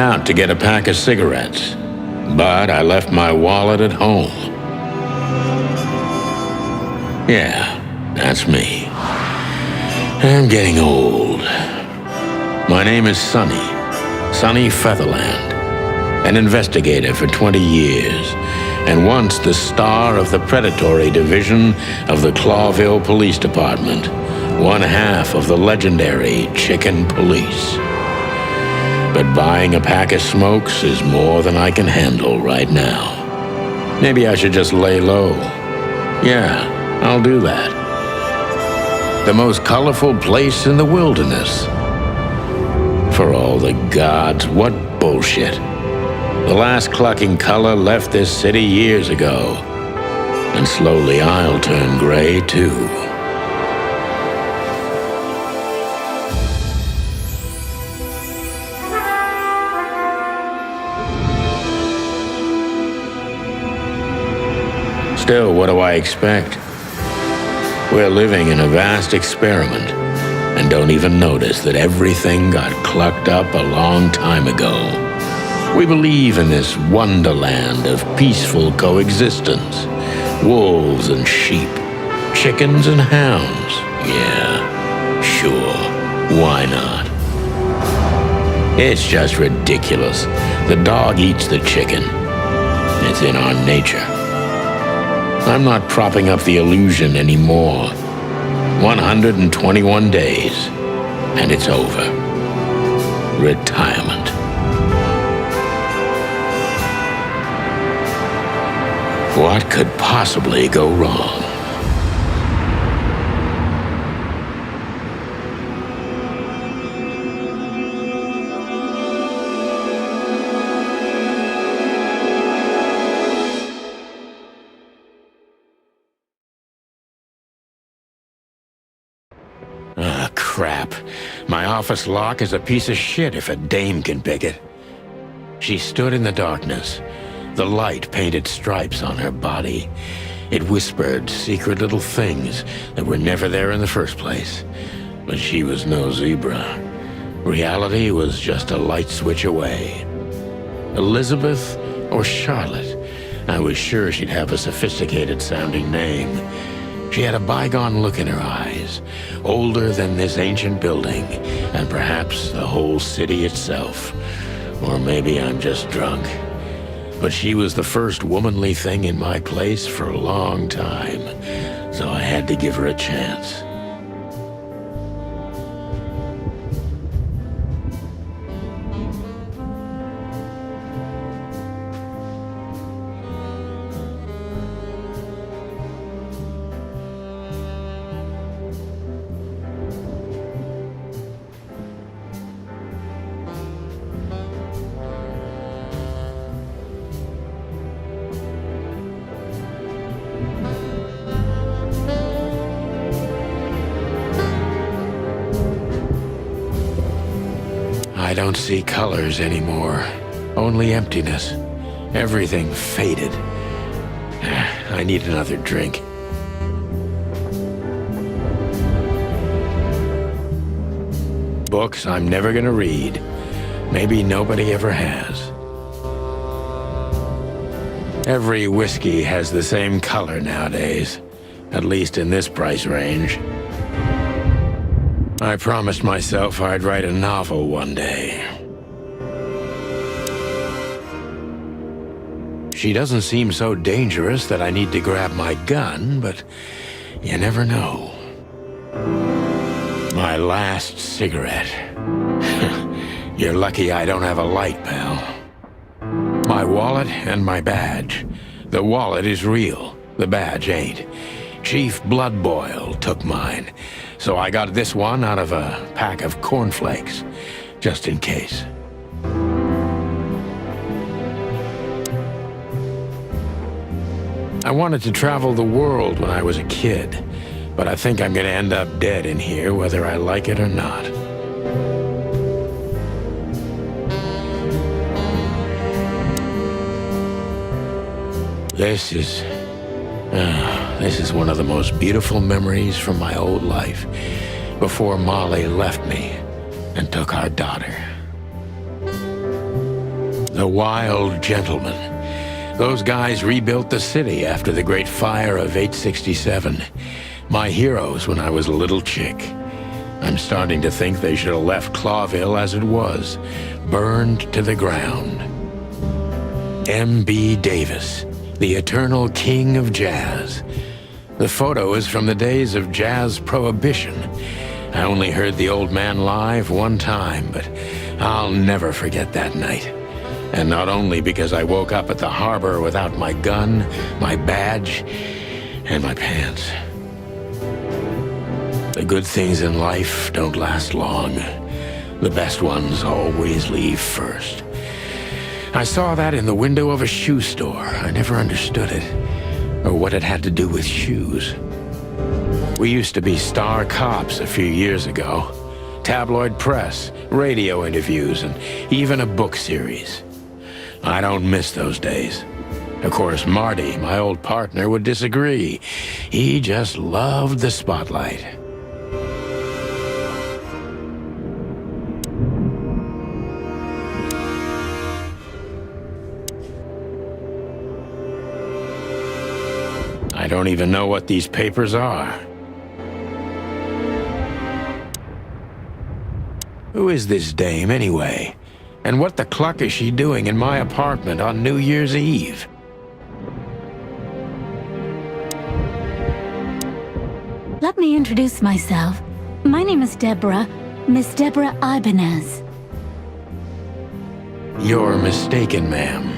out to get a pack of cigarettes, but I left my wallet at home. Yeah, that's me. I'm getting old. My name is Sonny Featherland, an investigator for 20 years, and once the star of the predatory division of the Clawville Police Department, one half of the legendary Chicken Police. But buying a pack of smokes is more than I can handle right now. Maybe I should just lay low. Yeah, I'll do that. The most colorful place in the wilderness. For all the gods, what bullshit. The last clucking color left this city years ago. And slowly I'll turn gray too. Still, what do I expect? We're living in a vast experiment, and don't even notice that everything got clucked up a long time ago. We believe in this wonderland of peaceful coexistence. Wolves and sheep, chickens and hounds. Yeah, sure, why not? It's just ridiculous. The dog eats the chicken. It's in our nature. I'm not propping up the illusion anymore. 121 days, and it's over. Retirement. What could possibly go wrong? Ah, crap. My office lock is a piece of shit if a dame can pick it. She stood in the darkness. The light painted stripes on her body. It whispered secret little things that were never there in the first place. But she was no zebra. Reality was just a light switch away. Elizabeth or Charlotte? I was sure she'd have a sophisticated-sounding name. She had a bygone look in her eyes, older than this ancient building, and perhaps the whole city itself. Or maybe I'm just drunk. But she was the first womanly thing in my place for a long time, so I had to give her a chance. I don't see colors anymore, only emptiness. Everything faded. I need another drink. Books I'm never gonna read. Maybe nobody ever has. Every whiskey has the same color nowadays, at least in this price range. I promised myself I'd write a novel one day. She doesn't seem so dangerous that I need to grab my gun, but you never know. My last cigarette. You're lucky I don't have a light, pal. My wallet and my badge. The wallet is real, the badge ain't. Chief Bloodboil took mine, so I got this one out of a pack of cornflakes, just in case. I wanted to travel the world when I was a kid, but I think I'm gonna end up dead in here whether I like it or not. This is one of the most beautiful memories from my old life, before Molly left me and took our daughter. The Wild Gentlemen. Those guys rebuilt the city after the Great Fire of 867. My heroes when I was a little chick. I'm starting to think they should have left Clawville as it was, burned to the ground. M.B. Davis, the eternal king of jazz. The photo is from the days of jazz prohibition. I only heard the old man live one time, but I'll never forget that night. And not only because I woke up at the harbor without my gun, my badge, and my pants. The good things in life don't last long. The best ones always leave first. I saw that in the window of a shoe store. I never understood it, or what it had to do with shoes. We used to be star cops a few years ago. Tabloid press, radio interviews, and even a book series. I don't miss those days. Of course, Marty, my old partner, would disagree. He just loved the spotlight. I don't even know what these papers are. Who is this dame, anyway? And what the cluck is she doing in my apartment on New Year's Eve? Let me introduce myself. My name is Deborah, Miss Deborah Ibanez. You're mistaken, ma'am.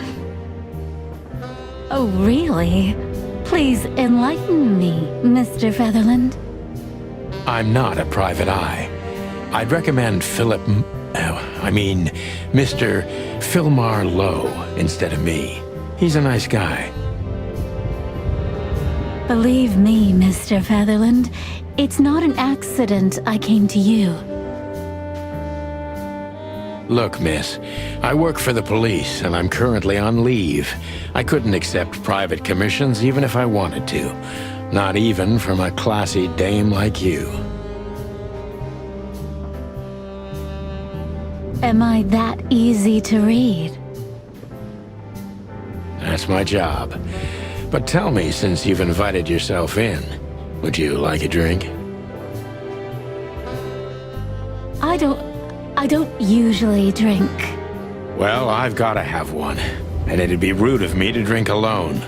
Oh, really? Please enlighten me, Mr. Featherland. I'm not a private eye. I'd recommend Mr. Philmar Lowe instead of me. He's a nice guy. Believe me, Mr. Featherland, it's not an accident I came to you. Look, miss, I work for the police, and I'm currently on leave. I couldn't accept private commissions even if I wanted to. Not even from a classy dame like you. Am I that easy to read? That's my job. But tell me, since you've invited yourself in, would you like a drink? I don't usually drink. Well, I've gotta have one. And it'd be rude of me to drink alone.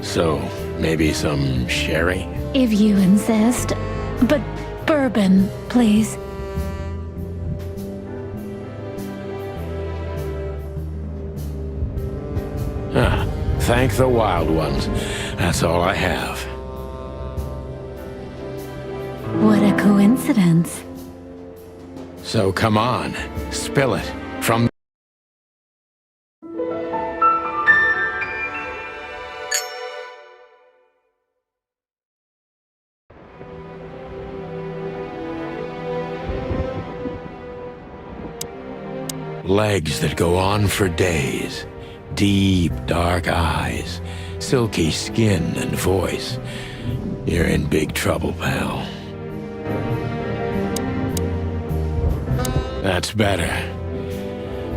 So, maybe some sherry? If you insist. But bourbon, please. Thank the wild ones. That's all I have. What a coincidence. So come on, spill it. From legs that go on for days. Deep, dark eyes, silky skin and voice. You're in big trouble, pal. That's better.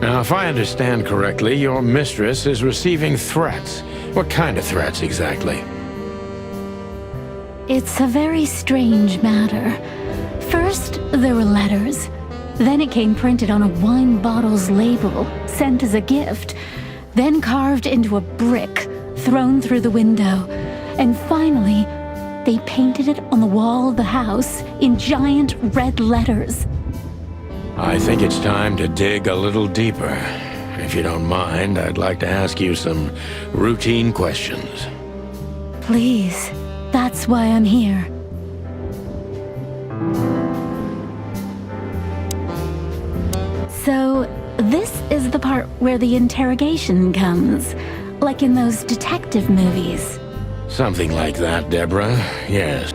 Now, if I understand correctly, your mistress is receiving threats. What kind of threats, exactly? It's a very strange matter. First, there were letters. Then it came printed on a wine bottle's label, sent as a gift. Then carved into a brick, thrown through the window. And finally, they painted it on the wall of the house in giant red letters. I think it's time to dig a little deeper. If you don't mind, I'd like to ask you some routine questions. Please, that's why I'm here. So, this is the part where the interrogation comes, like in those detective movies. Something like that, Deborah. Yes.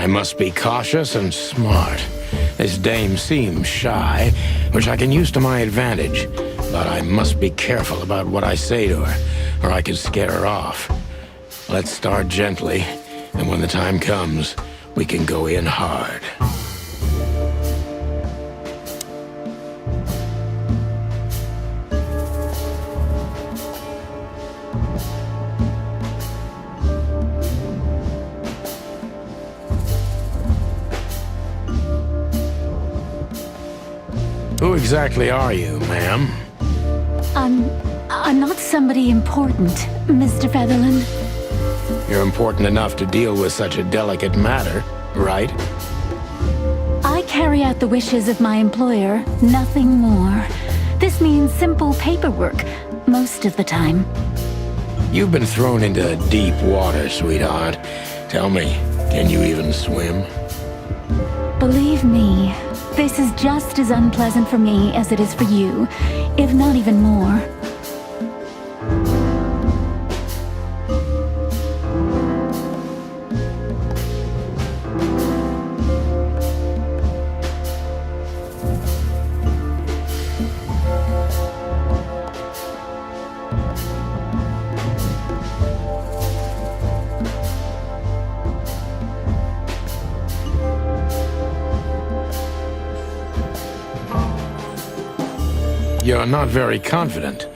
I must be cautious and smart. This dame seems shy, which I can use to my advantage. But I must be careful about what I say to her, or I could scare her off. Let's start gently, and when the time comes, we can go in hard. Who exactly are you, ma'am? I'm not somebody important, Mr. Featherland. You're important enough to deal with such a delicate matter, right? I carry out the wishes of my employer, nothing more. This means simple paperwork, most of the time. You've been thrown into deep water, sweetheart. Tell me, can you even swim? Believe me, this is just as unpleasant for me as it is for you, if not even more. You're not very confident.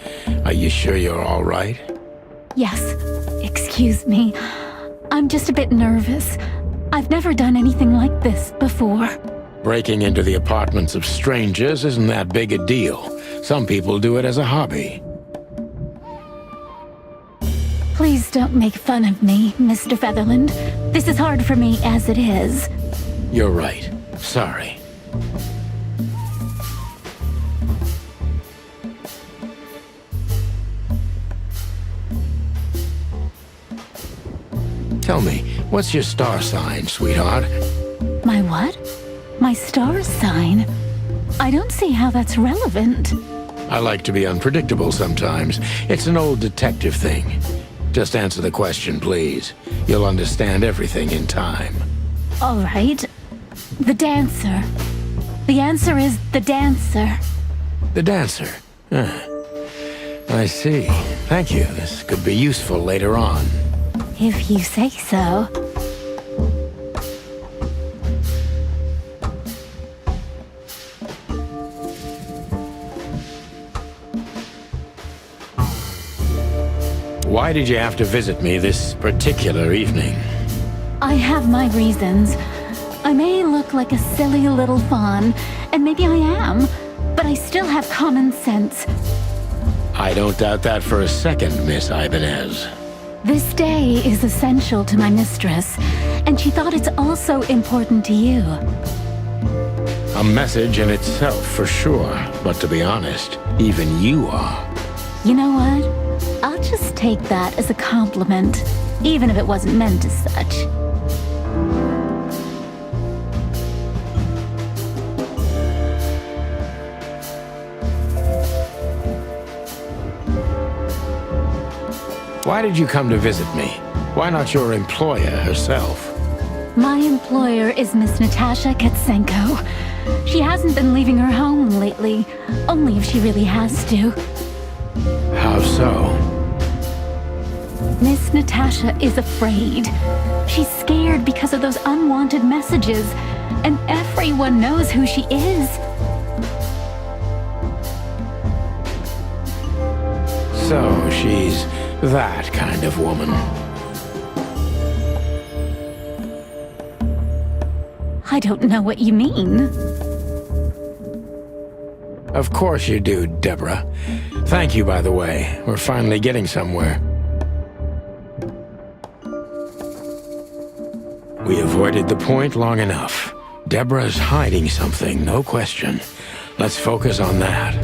Are you sure you're all right? Yes, excuse me. I'm just a bit nervous. I've never done anything like this before. Breaking into the apartments of strangers isn't that big a deal. Some people do it as a hobby. Please don't make fun of me, Mr. Featherland. This is hard for me as it is. You're right. Sorry. Tell me, what's your star sign, sweetheart? My what? My star sign? I don't see how that's relevant. I like to be unpredictable sometimes. It's an old detective thing. Just answer the question, please. You'll understand everything in time. All right. The dancer. The answer is the dancer. The dancer? I see. Thank you. This could be useful later on. If you say so. Why did you have to visit me this particular evening? I have my reasons. I may look like a silly little fawn, and maybe I am, but I still have common sense. I don't doubt that for a second, Miss Ibanez. This day is essential to my mistress, and she thought it's also important to you. A message in itself, for sure. But to be honest, even you are. You know what? I'll just take that as a compliment, even if it wasn't meant as such. Why did you come to visit me? Why not your employer herself? My employer is Miss Natasha Katsenko. She hasn't been leaving her home lately, only if she really has to. How so? Miss Natasha is afraid. She's scared because of those unwanted messages, and everyone knows who she is. So she's that kind of woman. I don't know what you mean. Of course you do, Deborah. Thank you, by the way. We're finally getting somewhere. We avoided the point long enough. Deborah's hiding something, no question. Let's focus on that.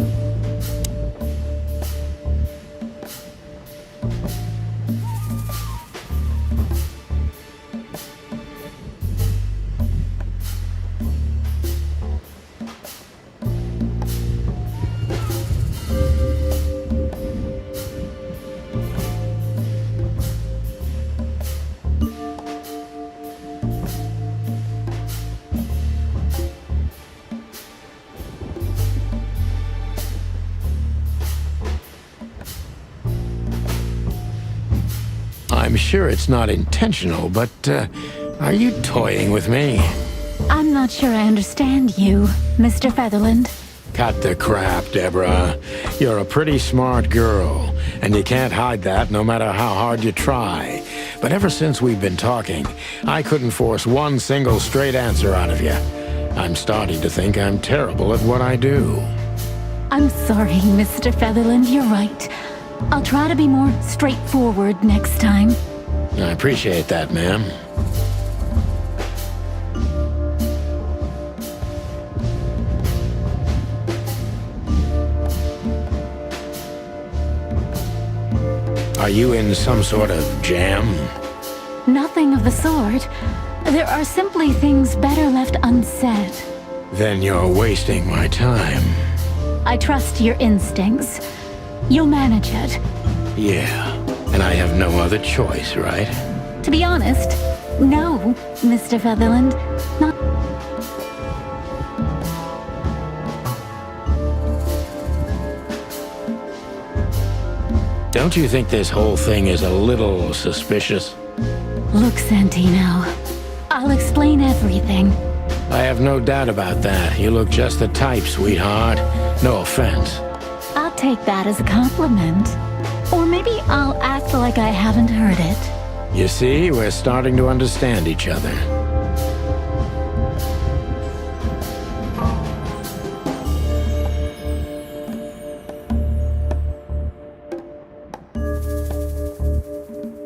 I'm sure it's not intentional, but, are you toying with me? I'm not sure I understand you, Mr. Featherland. Cut the crap, Deborah. You're a pretty smart girl, and you can't hide that no matter how hard you try. But ever since we've been talking, I couldn't force one single straight answer out of you. I'm starting to think I'm terrible at what I do. I'm sorry, Mr. Featherland, you're right. I'll try to be more straightforward next time. I appreciate that, ma'am. Are you in some sort of jam? Nothing of the sort. There are simply things better left unsaid. Then you're wasting my time. I trust your instincts. You'll manage it. Yeah, and I have no other choice, right? To be honest, no, Mr. Featherland. Not... Don't you think this whole thing is a little suspicious? Look, Santino, I'll explain everything. I have no doubt about that. You look just the type, sweetheart. No offense. I'll take that as a compliment. Or maybe I'll act like I haven't heard it. You see, we're starting to understand each other.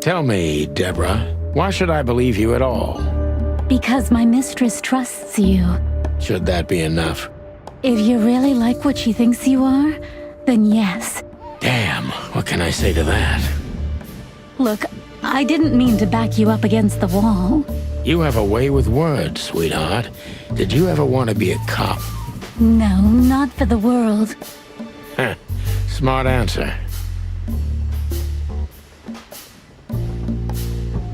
Tell me, Deborah, why should I believe you at all? Because my mistress trusts you. Should that be enough? If you really like what she thinks you are, then yes. Damn, what can I say to that? Look, I didn't mean to back you up against the wall. You have a way with words, sweetheart. Did you ever want to be a cop? No, not for the world. Heh, smart answer.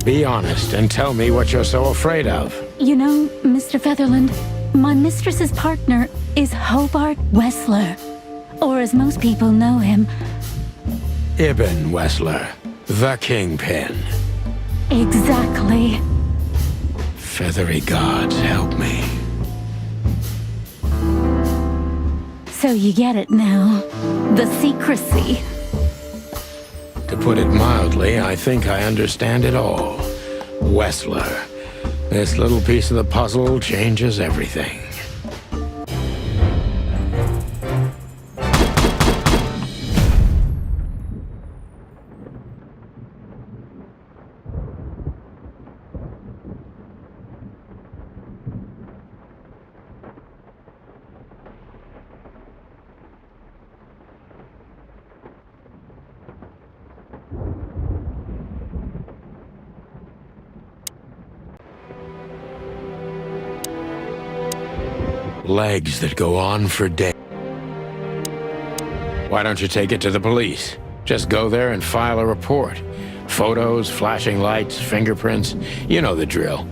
Be honest and tell me what you're so afraid of. You know, Mr. Featherland, my mistress's partner is Hobart Wessler. Or as most people know him... Ibn Wessler, the Kingpin. Exactly. Feathery gods help me. So you get it now. The secrecy. To put it mildly, I think I understand it all. Wessler. This little piece of the puzzle changes everything. Legs that go on for days. Why don't you take it to the police? Just go there and file a report. Photos, flashing lights, fingerprints, you know the drill.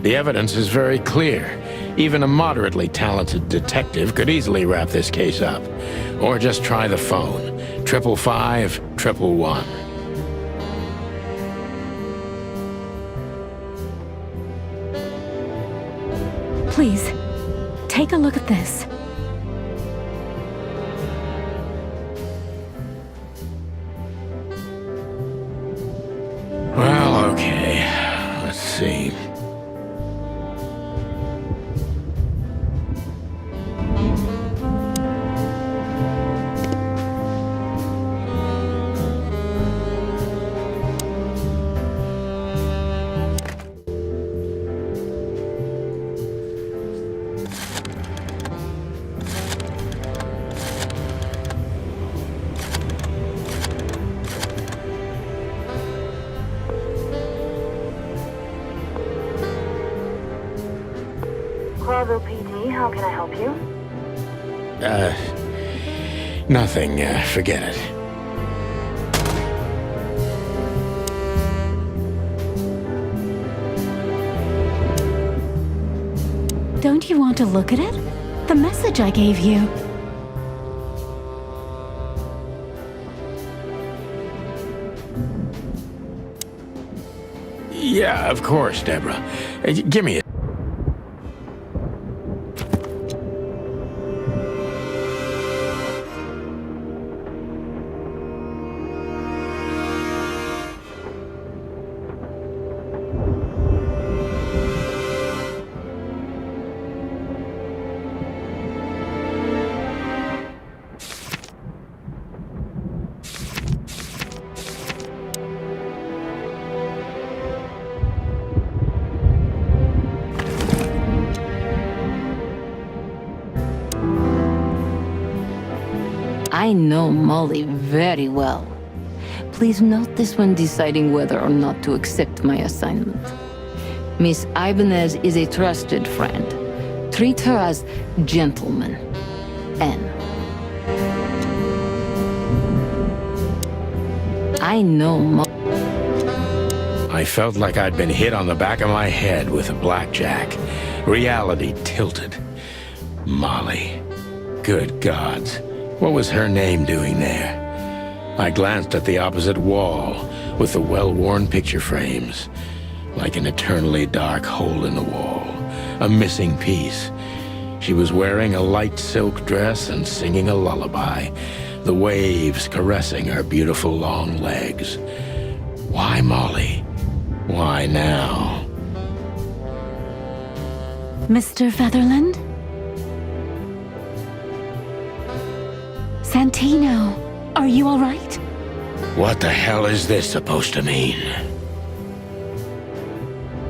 The evidence is very clear. Even a moderately talented detective could easily wrap this case up. Or just try the phone. 555-111. Please, take a look at this. Well, okay. Let's see. Bravo PD, how can I help you? Nothing. Forget it. Don't you want to look at it? The message I gave you. Yeah, of course, Deborah. Give me a... I know Molly very well. Please note this when deciding whether or not to accept my assignment. Miss Ibanez is a trusted friend. Treat her as gentleman. N. I know I felt like I'd been hit on the back of my head with a blackjack. Reality tilted. Molly. Good gods. What was her name doing there? I glanced at the opposite wall with the well-worn picture frames. Like an eternally dark hole in the wall. A missing piece. She was wearing a light silk dress and singing a lullaby. The waves caressing her beautiful long legs. Why Molly? Why now? Mr. Featherland? Santino, are you all right? What the hell is this supposed to mean?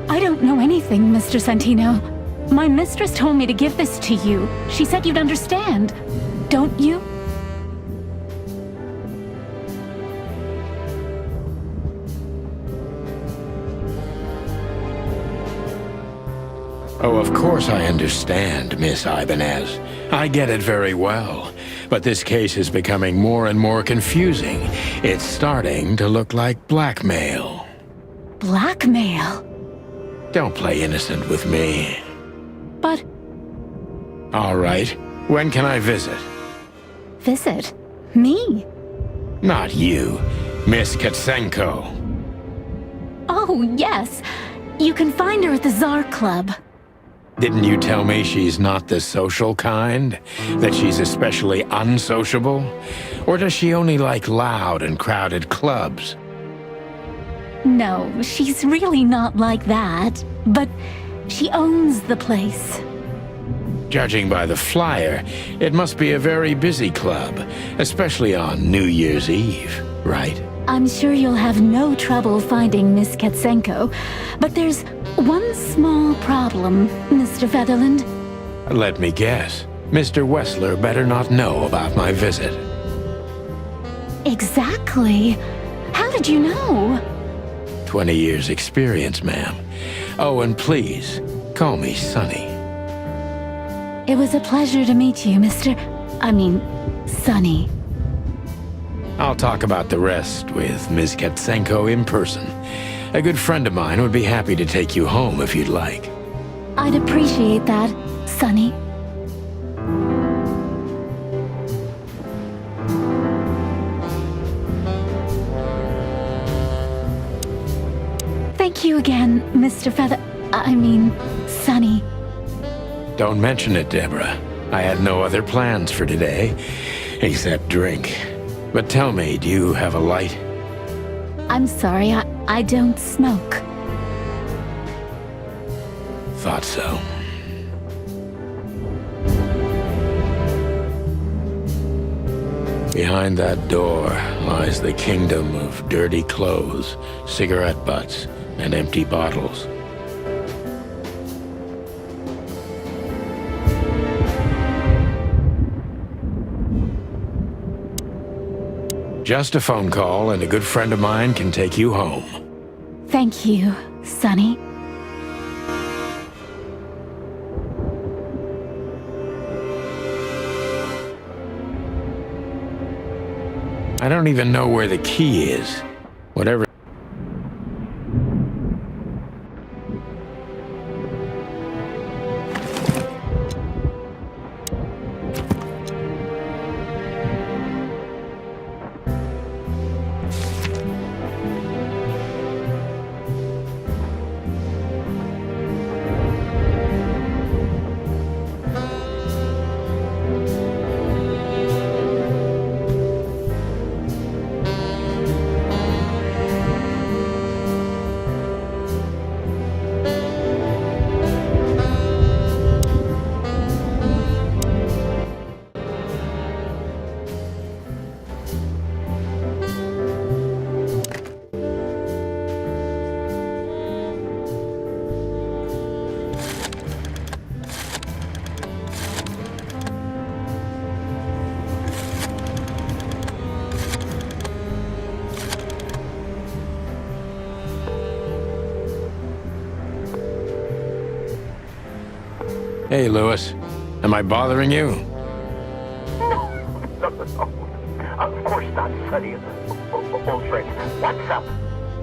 I don't know anything, Mr. Santino. My mistress told me to give this to you. She said you'd understand. Don't you? Oh, of course I understand, Miss Ibanez. I get it very well. But this case is becoming more and more confusing. It's starting to look like blackmail. Blackmail? Don't play innocent with me. But... All right. When can I visit? Visit? Me? Not you. Miss Katsenko. Oh, yes. You can find her at the Tsar Club. Didn't you tell me she's not the social kind? That she's especially unsociable? Or does she only like loud and crowded clubs? No, she's really not like that. But she owns the place. Judging by the flyer, it must be a very busy club, especially on New Year's Eve, right? I'm sure you'll have no trouble finding Miss Katsenko, but there's one small problem, Mr. Featherland. Let me guess. Mr. Wessler better not know about my visit. Exactly. How did you know? 20 years experience, ma'am. Oh, and please, call me Sonny. It was a pleasure to meet you, Sonny. I'll talk about the rest with Ms. Katsenko in person. A good friend of mine would be happy to take you home if you'd like. I'd appreciate that, Sonny. Thank you again, Mr. Sonny. Don't mention it, Deborah. I had no other plans for today, except drink. But tell me, do you have a light? I'm sorry, I don't smoke. Thought so. Behind that door lies the kingdom of dirty clothes, cigarette butts, and empty bottles. Just a phone call, and a good friend of mine can take you home. Thank you, Sonny. I don't even know where the key is. Whatever. Hey, Lewis. Am I bothering you? No. Of course not, Sonny. Old friend. What's up?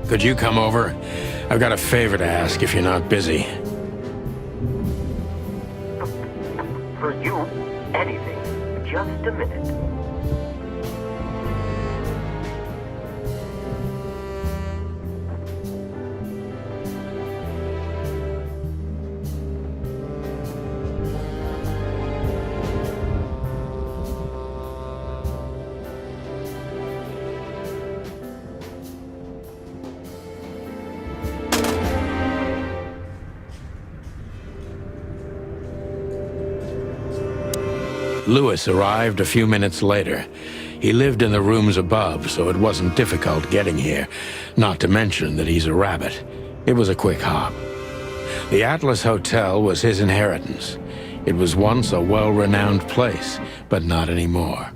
Could you come over? I've got a favor to ask if you're not busy. For you, anything. Just a minute. Lewis arrived a few minutes later. He lived in the rooms above, so it wasn't difficult getting here, not to mention that he's a rabbit. It was a quick hop. The Atlas Hotel was his inheritance. It was once a well-renowned place, but not anymore.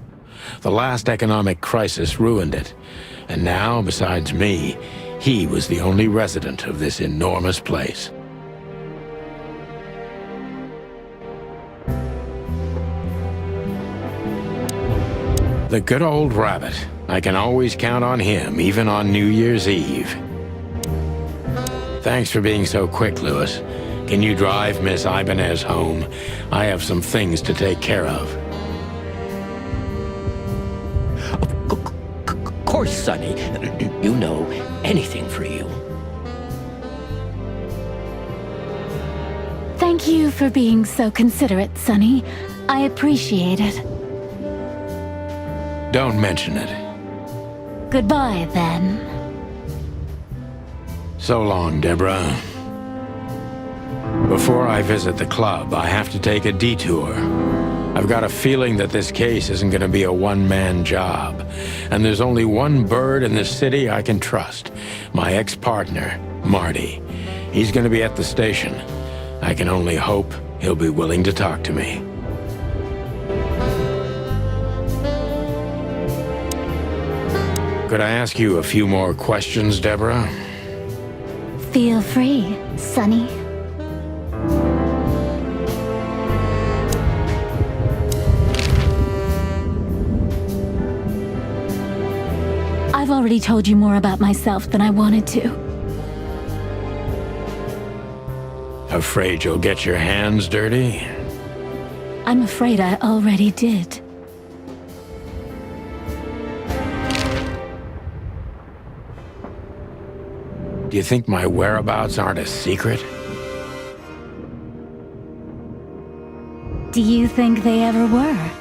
The last economic crisis ruined it, and now, besides me, he was the only resident of this enormous place. The good old rabbit. I can always count on him, even on New Year's Eve. Thanks for being so quick, Lewis. Can you drive Miss Ibanez home? I have some things to take care of. Of course, Sonny. You know, anything for you. Thank you for being so considerate, Sonny. I appreciate it. Don't mention it. Goodbye, then. So long, Deborah. Before I visit the club, I have to take a detour. I've got a feeling that this case isn't going to be a one-man job. And there's only one bird in this city I can trust. My ex-partner, Marty. He's going to be at the station. I can only hope he'll be willing to talk to me. Could I ask you a few more questions, Deborah? Feel free, Sonny. I've already told you more about myself than I wanted to. Afraid you'll get your hands dirty? I'm afraid I already did. Do you think my whereabouts aren't a secret? Do you think they ever were?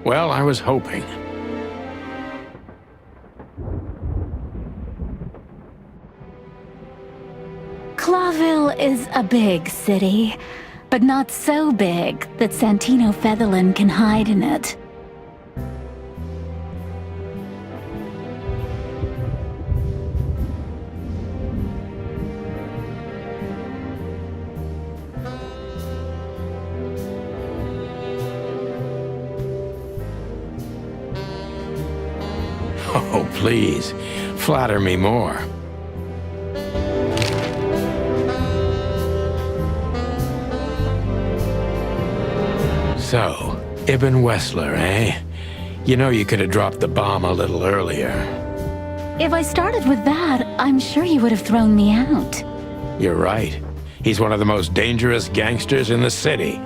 Well, I was hoping. Clawville is a big city, but not so big that Santino Featherland can hide in it. Oh, please, flatter me more. So, Ibn Wessler, eh? You know you could have dropped the bomb a little earlier. If I started with that, I'm sure you would have thrown me out. You're right. He's one of the most dangerous gangsters in the city.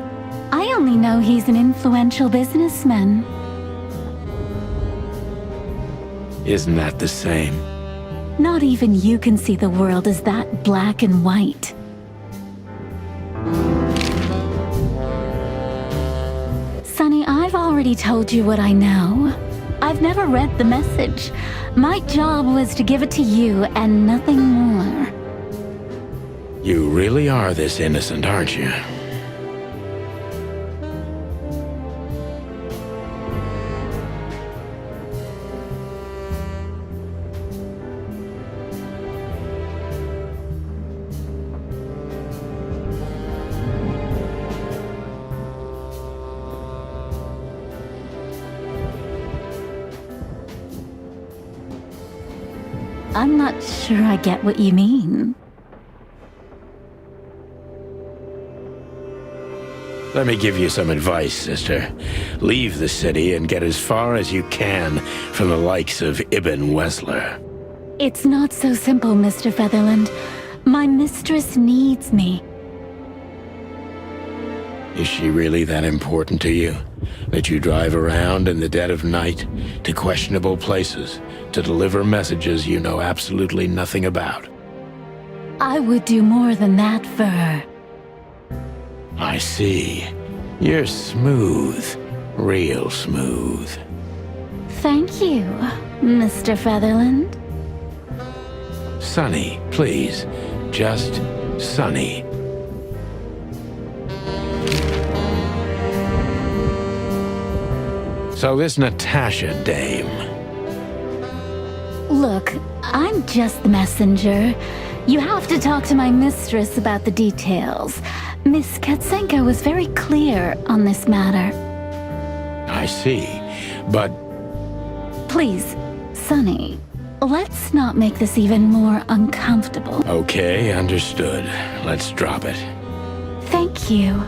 I only know he's an influential businessman. Isn't that the same? Not even you can see the world as that black and white. Sonny, I've already told you what I know. I've never read the message. My job was to give it to you and nothing more. You really are this innocent, aren't you? I'm not sure I get what you mean. Let me give you some advice, sister. Leave the city and get as far as you can from the likes of Ibn Wessler. It's not so simple, Mr. Featherland. My mistress needs me. Is she really that important to you? That you drive around in the dead of night to questionable places to deliver messages you know absolutely nothing about? I would do more than that for her. I see. You're smooth. Real smooth. Thank you, Mr. Featherland. Sonny, please. Just Sonny. So this Natasha dame. Look, I'm just the messenger. You have to talk to my mistress about the details. Miss Katsenko was very clear on this matter. I see, but... Please, Sonny, let's not make this even more uncomfortable. Okay, understood. Let's drop it. Thank you.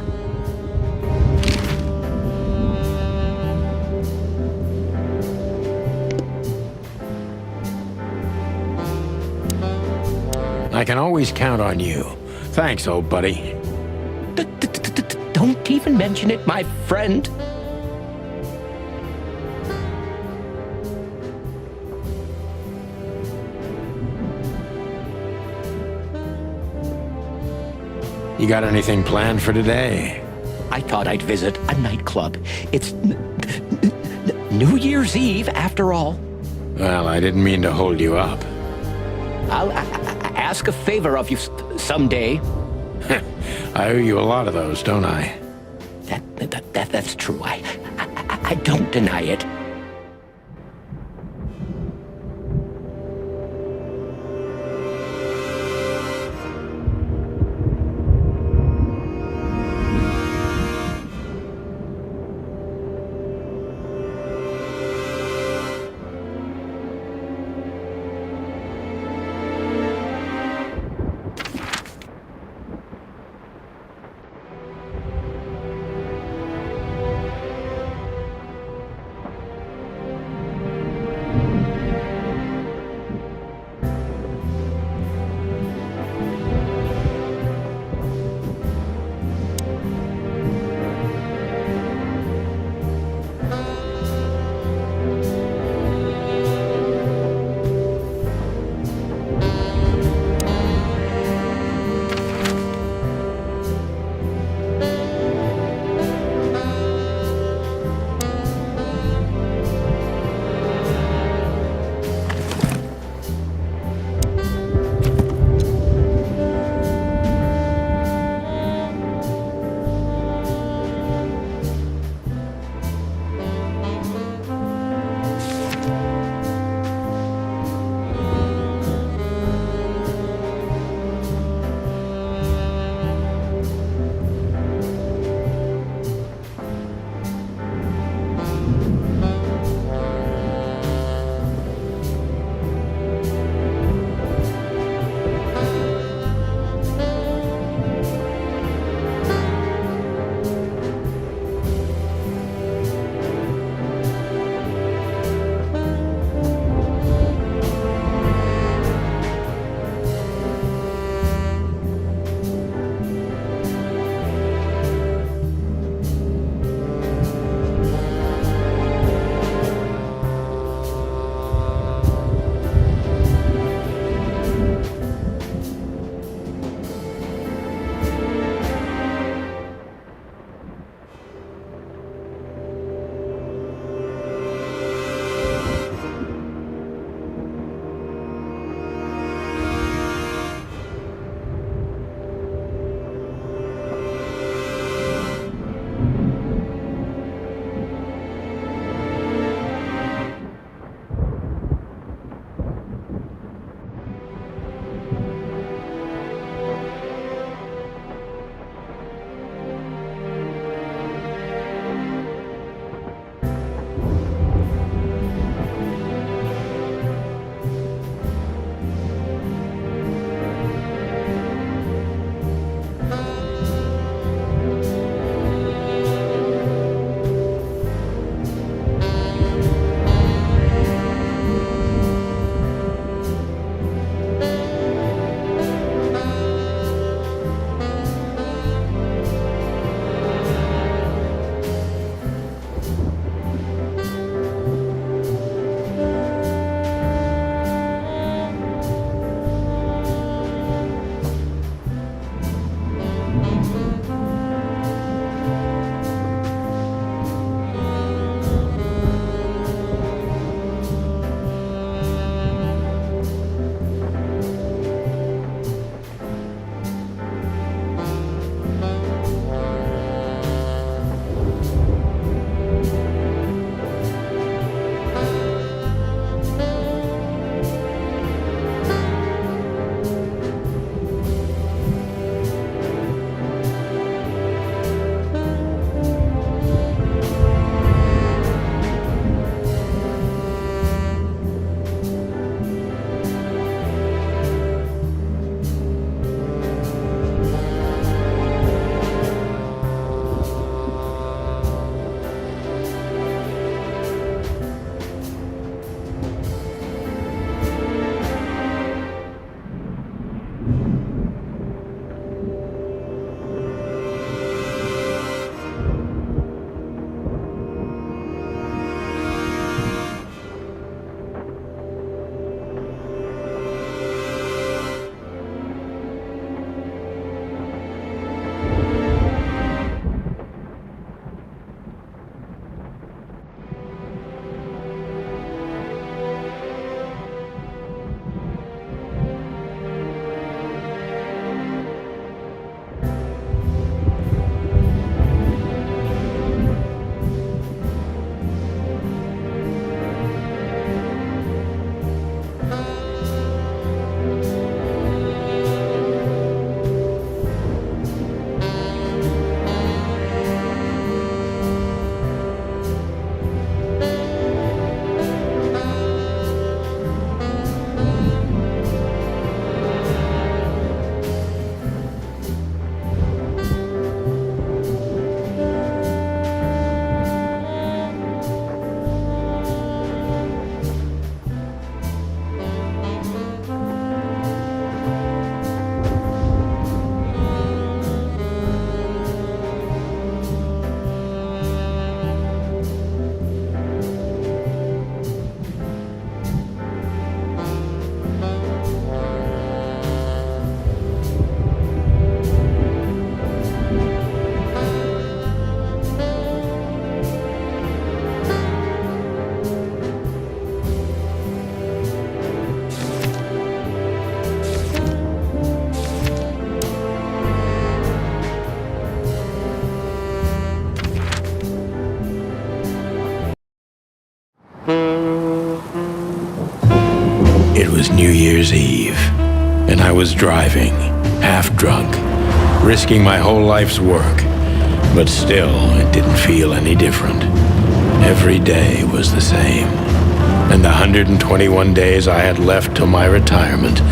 I can always count on you. Thanks, old buddy. Don't even mention it, my friend. You got anything planned for today? I thought I'd visit a nightclub. It's New Year's Eve, after all. Well, I didn't mean to hold you up. I'll ask a favor of you someday. I owe you a lot of those, don't I? That's true. I don't deny it. It was New Year's Eve, and I was driving, half drunk, risking my whole life's work. But still, it didn't feel any different. Every day was the same. And the 121 days I had left till my retirement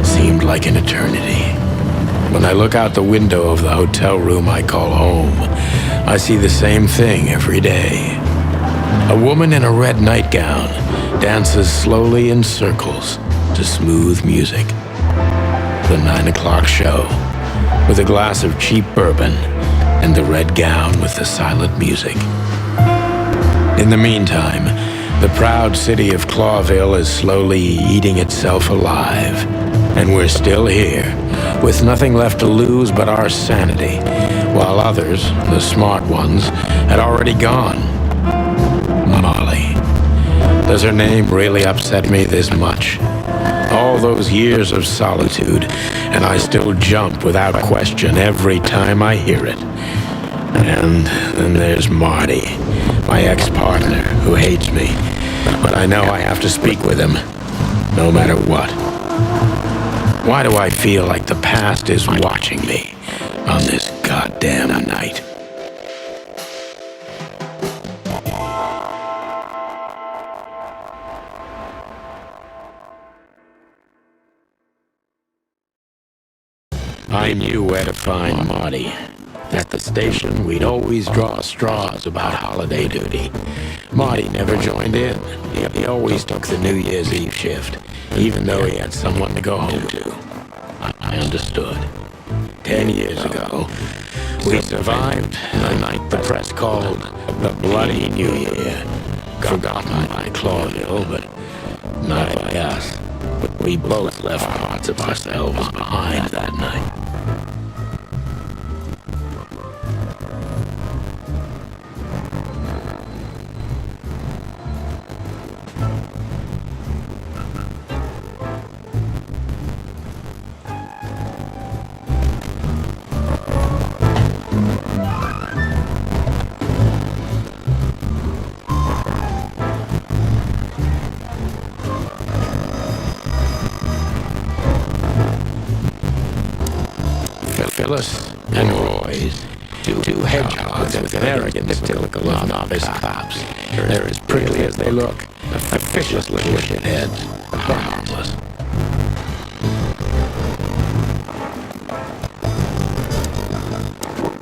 seemed like an eternity. When I look out the window of the hotel room I call home, I see the same thing every day. A woman in a red nightgown dances slowly in circles to smooth music. The 9 o'clock show, with a glass of cheap bourbon and the red gown with the silent music. In the meantime, the proud city of Clawville is slowly eating itself alive. And we're still here, with nothing left to lose but our sanity, while others, the smart ones, had already gone. Molly. Does her name really upset me this much? All those years of solitude, and I still jump without question every time I hear it. And then there's Marty, my ex-partner, who hates me. But I know I have to speak with him, no matter what. Why do I feel like the past is watching me on this goddamn night? I knew where to find Marty. At the station, we'd always draw straws about holiday duty. Marty never joined in. He always took the New Year's Eve shift, even though he had someone to go home to. I understood. 10 years ago, we survived a night the press called the Bloody New Year. Forgotten by Clawville, but not by us. We both left parts of ourselves behind that night. Phyllis and Roy's, two hedgehogs with an arrogance typical of novice cops. They're as prickly as they look, officious little shitheads, but harmless.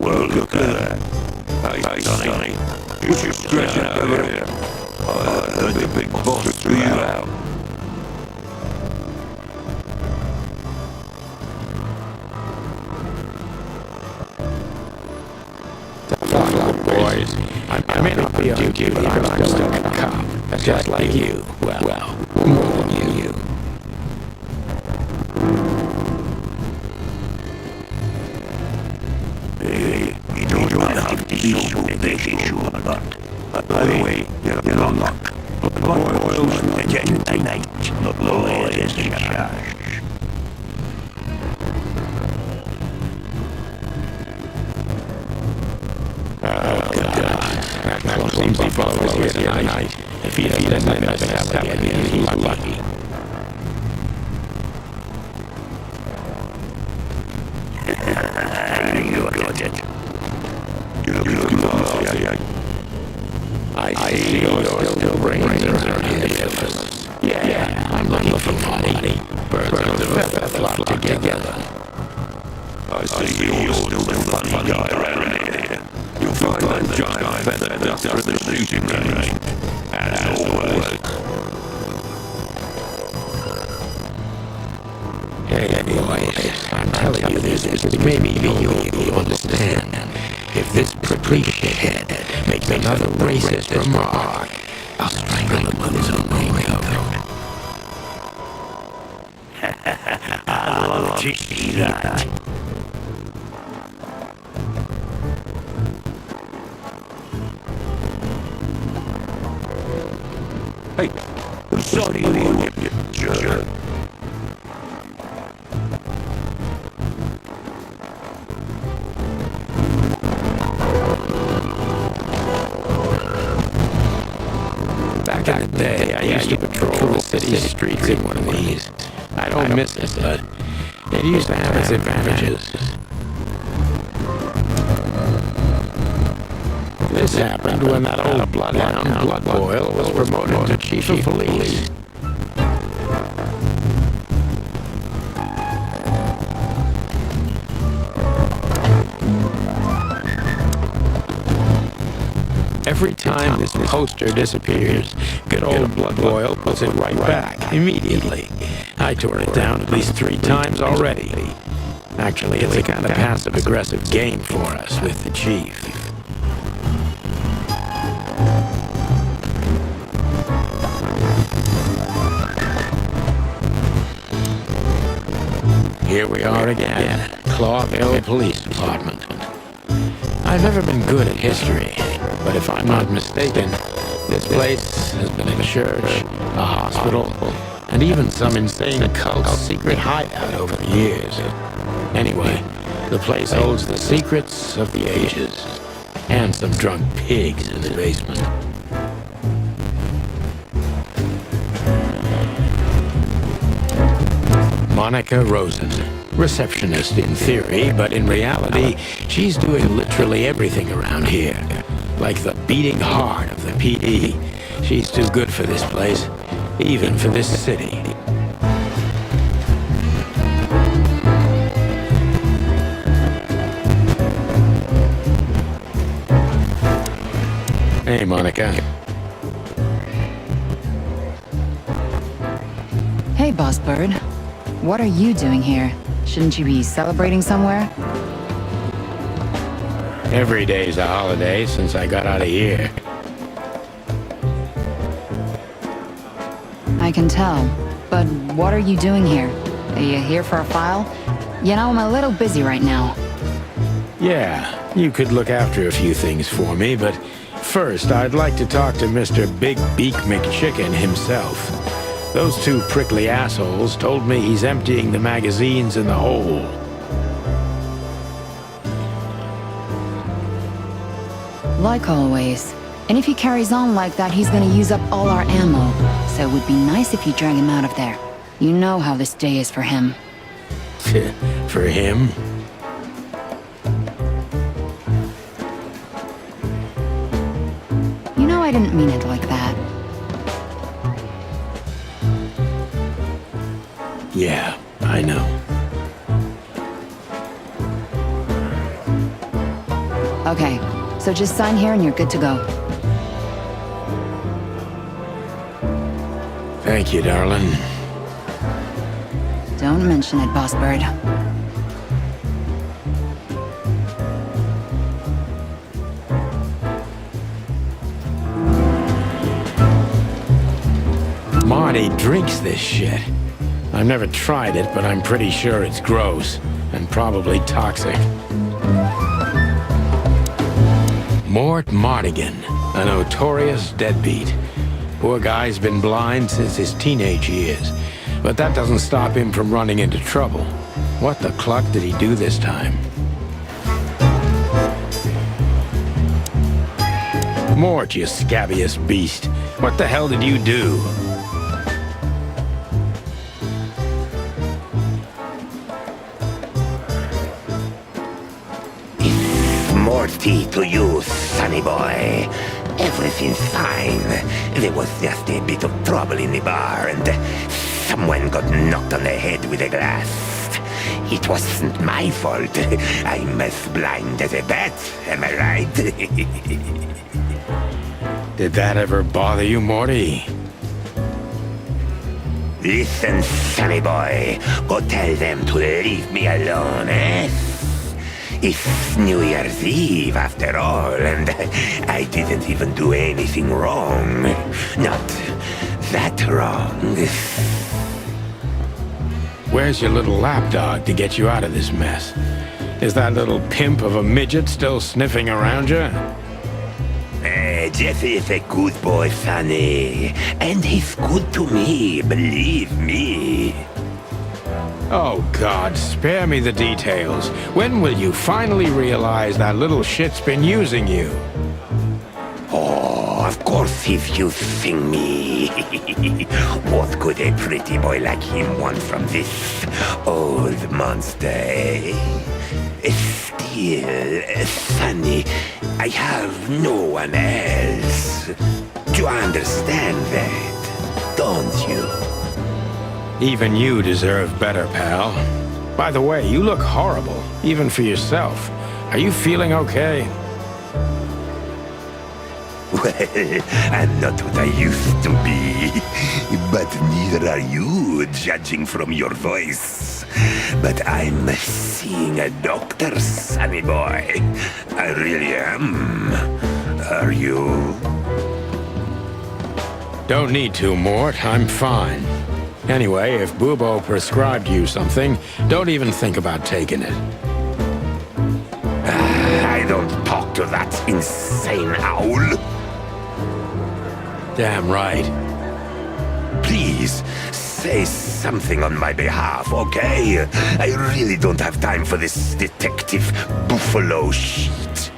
Well, look at that. Hey, Sonny, you should stretch it over here. I heard the big boss threw you out. Boys, I may not be on duty, but I'm still a cop, just like you. Well, more than you. Hey, you don't have to deal with this issue or not. By the way, you're on luck. But the boys are getting tonight. The lawyer is in charge. That clumsy fellow is here tonight. If he doesn't mess up again, he's lucky. You got it. You're looking for I see you're still bringing her in Phyllis. Yeah, I'm looking for Marty. Birds of a feather flock together. I see you're still the funny guy around here. You'll find that giant feather duster at the shooting range. As always. Hey, boys, I'm telling you this maybe you'll understand. If this prickly shithead makes another racist remark, I'll strangle him with his own raincoat. I'll love to see that. Hey, sorry, you jerk. Back in the day, I used to patrol the city streets in one of these. I don't miss it, but it used to have its advantages. This happened when that old bloodhound, Blood Boil, was promoted to chief of police. Every time this poster disappears, good old Blood Boil puts it right back, immediately. I tore it down at least 3 times already. Actually, it's a kind of passive-aggressive game for us with the chief. Here we are again, Clawville Police Department. I've never been good at history, but if I'm not mistaken, this place has been a church, a hospital, and even some insane occult secret hideout over the years. Anyway, the place holds the secrets of the ages, and some drunk pigs in the basement. Monica Rosen, receptionist in theory, but in reality, she's doing literally everything around here. Like the beating heart of the PD. She's too good for this place, even for this city. Hey, Monica. Hey, Boss Bird. What are you doing here? Shouldn't you be celebrating somewhere? Every day's a holiday since I got out of here. I can tell. But what are you doing here? Are you here for a file? You know, I'm a little busy right now. Yeah, you could look after a few things for me, but first I'd like to talk to Mr. Big Beak McChicken himself. Those 2 prickly assholes told me he's emptying the magazines in the hole. Like always. And if he carries on like that, he's gonna use up all our ammo. So it would be nice if you drag him out of there. You know how this day is for him. For him? You know I didn't mean it like that. Yeah, I know. Okay, so just sign here and you're good to go. Thank you, darling. Don't mention it, Boss Bird. Marty drinks this shit. I've never tried it, but I'm pretty sure it's gross and probably toxic. Mort Mardigan, a notorious deadbeat. Poor guy's been blind since his teenage years, but that doesn't stop him from running into trouble. What the cluck did he do this time? Mort, you scabbiest beast. What the hell did you do? Morty to you, sonny boy. Everything's fine. There was just a bit of trouble in the bar and someone got knocked on the head with a glass. It wasn't my fault. I'm as blind as a bat, am I right? Did that ever bother you, Morty? Listen, sonny boy. Go tell them to leave me alone, eh? It's New Year's Eve, after all, and I didn't even do anything wrong. Not that wrong. Where's your little lapdog to get you out of this mess? Is that little pimp of a midget still sniffing around you? Jesse is a good boy, Sonny. And he's good to me, believe me. Oh, God, spare me the details. When will you finally realize that little shit's been using you? Oh, of course he's using me. What could a pretty boy like him want from this old monster, eh? Still, Sonny, I have no one else. You understand that, don't you? Even you deserve better, pal. By the way, you look horrible, even for yourself. Are you feeling okay? Well, I'm not what I used to be. But neither are you, judging from your voice. But I'm seeing a doctor, Sonny boy. I really am. Are you? Don't need to, Mort. I'm fine. Anyway, if Bubo prescribed you something, don't even think about taking it. I don't talk to that insane owl. Damn right. Please, say something on my behalf, okay? I really don't have time for this detective buffalo shit.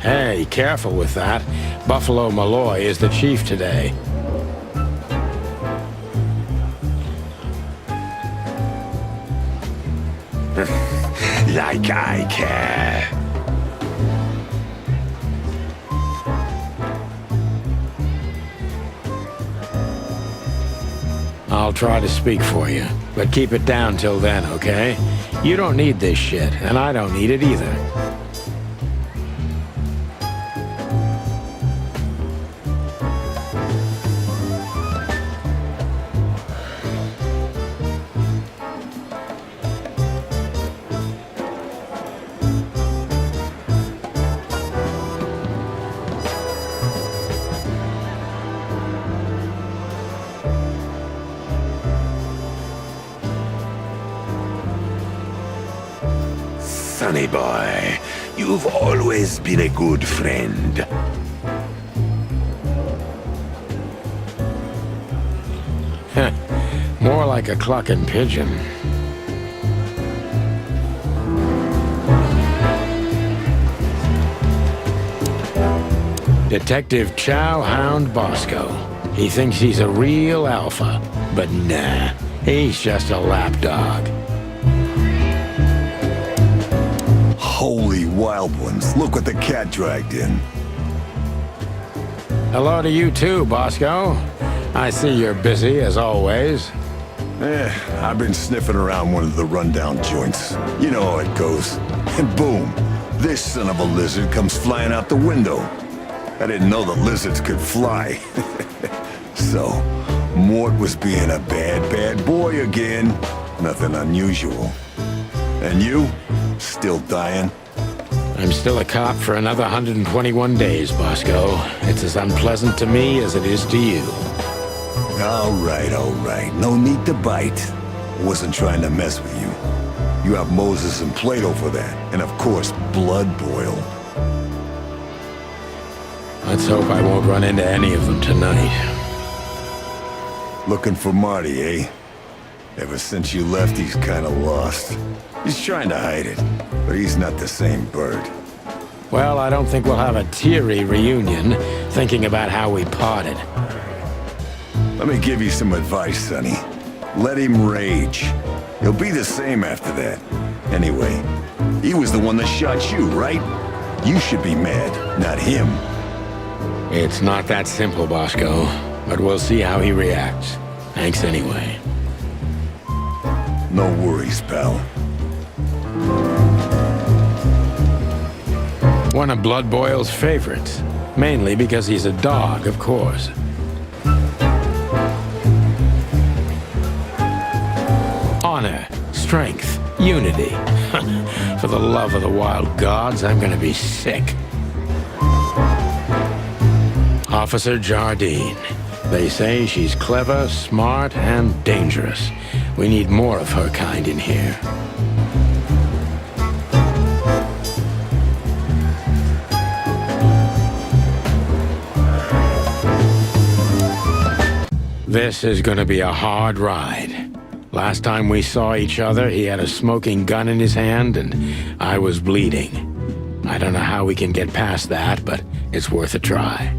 Hey, careful with that. Buffalo Malloy is the chief today. Like I care. I'll try to speak for you, but keep it down till then, okay? You don't need this shit, and I don't need it either. Sonny boy, you've always been a good friend. More like a clucking pigeon. Detective Chow Hound Bosco. He thinks he's a real alpha, but nah, he's just a lapdog. Holy wild ones, look what the cat dragged in. Hello to you too, Bosco. I see you're busy, as always. I've been sniffing around one of the rundown joints. You know how it goes. And boom, this son of a lizard comes flying out the window. I didn't know the lizards could fly. So, Mort was being a bad boy again. Nothing unusual. And you? Still dying? I'm still a cop for another 121 days, Bosco. It's as unpleasant to me as it is to you. All right. No need to bite. I wasn't trying to mess with you. You have Moses and Plato for that. And of course, Blood Boil. Let's hope I won't run into any of them tonight. Looking for Marty, eh? Ever since you left, he's kinda lost. He's trying to hide it, but he's not the same bird. Well, I don't think we'll have a teary reunion, thinking about how we parted. Let me give you some advice, Sonny. Let him rage. He'll be the same after that. Anyway, he was the one that shot you, right? You should be mad, not him. It's not that simple, Bosco, but we'll see how he reacts. Thanks anyway. No worries, pal. One of Blood Boil's favorites. Mainly because he's a dog, of course. Honor, strength, unity. For the love of the wild gods, I'm gonna be sick. Officer Jardine. They say she's clever, smart, and dangerous. We need more of her kind in here. This is gonna be a hard ride. Last time we saw each other, he had a smoking gun in his hand, and I was bleeding. I don't know how we can get past that, but it's worth a try.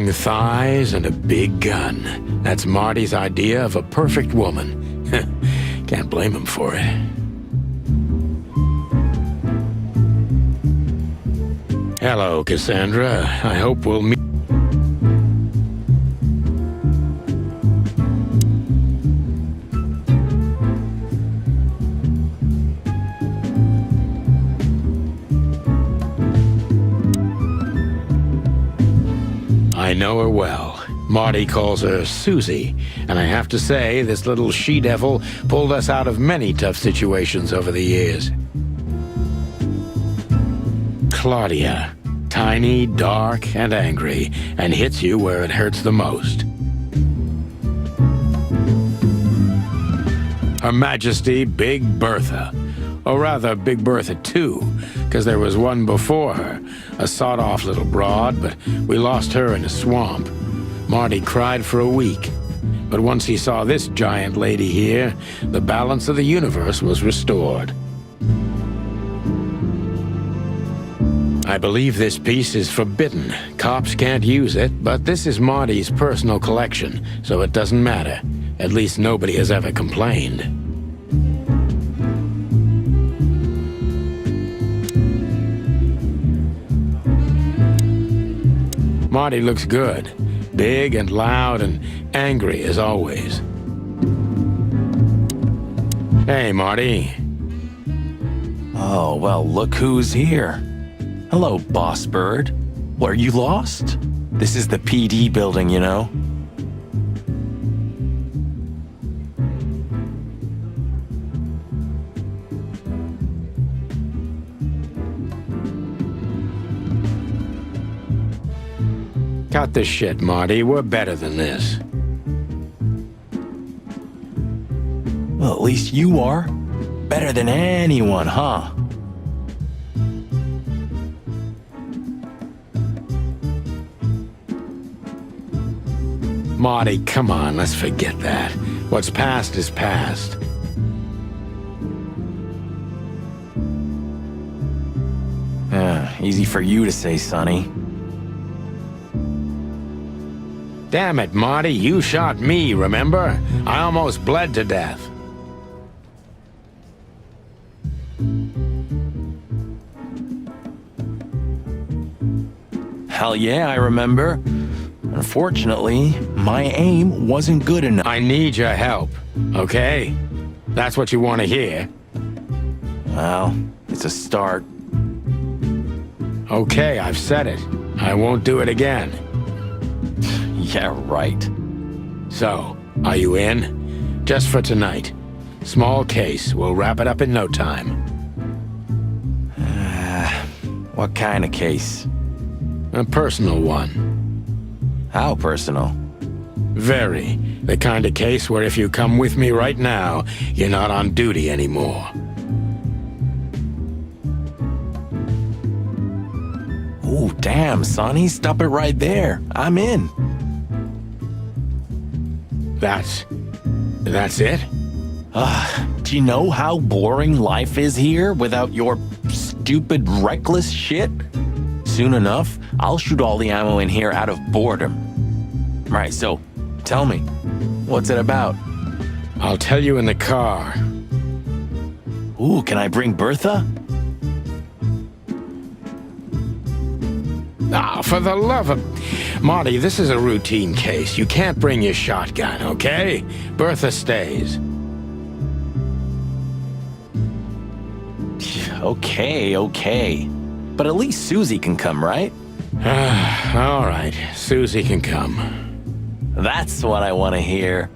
Long thighs and a big gun. That's Marty's idea of a perfect woman. Can't blame him for it. Hello, Cassandra. I hope we'll meet. I know her well. Marty calls her Susie, and I have to say, this little she-devil pulled us out of many tough situations over the years. Claudia. Tiny, dark, and angry, and hits you where it hurts the most. Her Majesty Big Bertha. Or rather, Big Bertha 2, because there was one before her, a sawed-off little broad, but we lost her in a swamp. Marty cried for a week. But once he saw this giant lady here, the balance of the universe was restored. I believe this piece is forbidden. Cops can't use it, but this is Marty's personal collection, so it doesn't matter. At least nobody has ever complained. Marty looks good. Big and loud and angry as always. Hey, Marty. Oh, well, look who's here. Hello, Boss Bird. Were you lost? This is the PD building, you know. Cut the shit, Marty. We're better than this. Well, at least you are. Better than anyone, huh? Marty, come on, let's forget that. What's past is past. Easy for you to say, Sonny. Damn it, Marty, you shot me, remember? I almost bled to death. Hell yeah, I remember. Unfortunately, my aim wasn't good enough. I need your help, okay? That's what you want to hear. Well, it's a start. Okay, I've said it. I won't do it again. Yeah, right. So, are you in? Just for tonight. Small case. We'll wrap it up in no time. What kind of case? A personal one. How personal? Very. The kind of case where if you come with me right now, you're not on duty anymore. Ooh, damn, Sonny, stop it right there. I'm in. That's it? Do you know how boring life is here without your stupid, reckless shit? Soon enough, I'll shoot all the ammo in here out of boredom. Right, so, tell me, what's it about? I'll tell you in the car. Ooh, can I bring Bertha? Ah, for the love of... Marty, this is a routine case. You can't bring your shotgun, okay? Bertha stays. Okay. But at least Susie can come, right? All right, Susie can come. That's what I want to hear.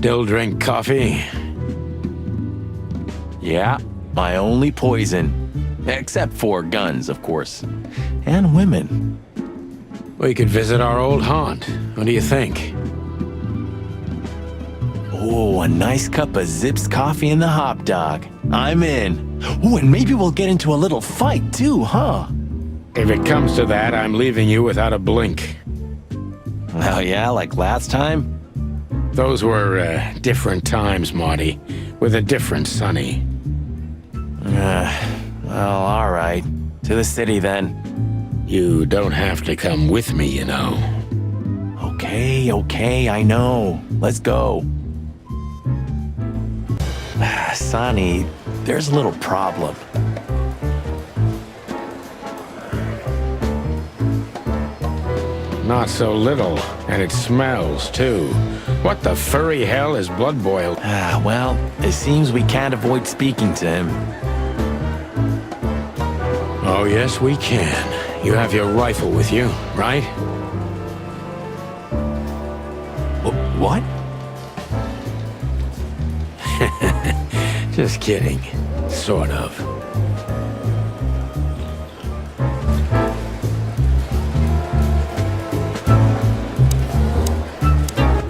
still drink coffee? Yeah, my only poison. Except for guns, of course. And women. We could visit our old haunt. What do you think? Oh, a nice cup of Zips coffee and the hot dog. I'm in. Oh, and maybe we'll get into a little fight too, huh? If it comes to that, I'm leaving you without a blink. Oh yeah, like last time? Those were different times, Marty, with a different Sonny. Well, all right. To the city then. You don't have to come with me, you know. Okay, I know. Let's go. Sonny, there's a little problem. Not so little, and it smells, too. What the furry hell is blood boiled? Well, it seems we can't avoid speaking to him. Oh, yes, we can. You have your rifle with you, right? What? Just kidding. Sort of.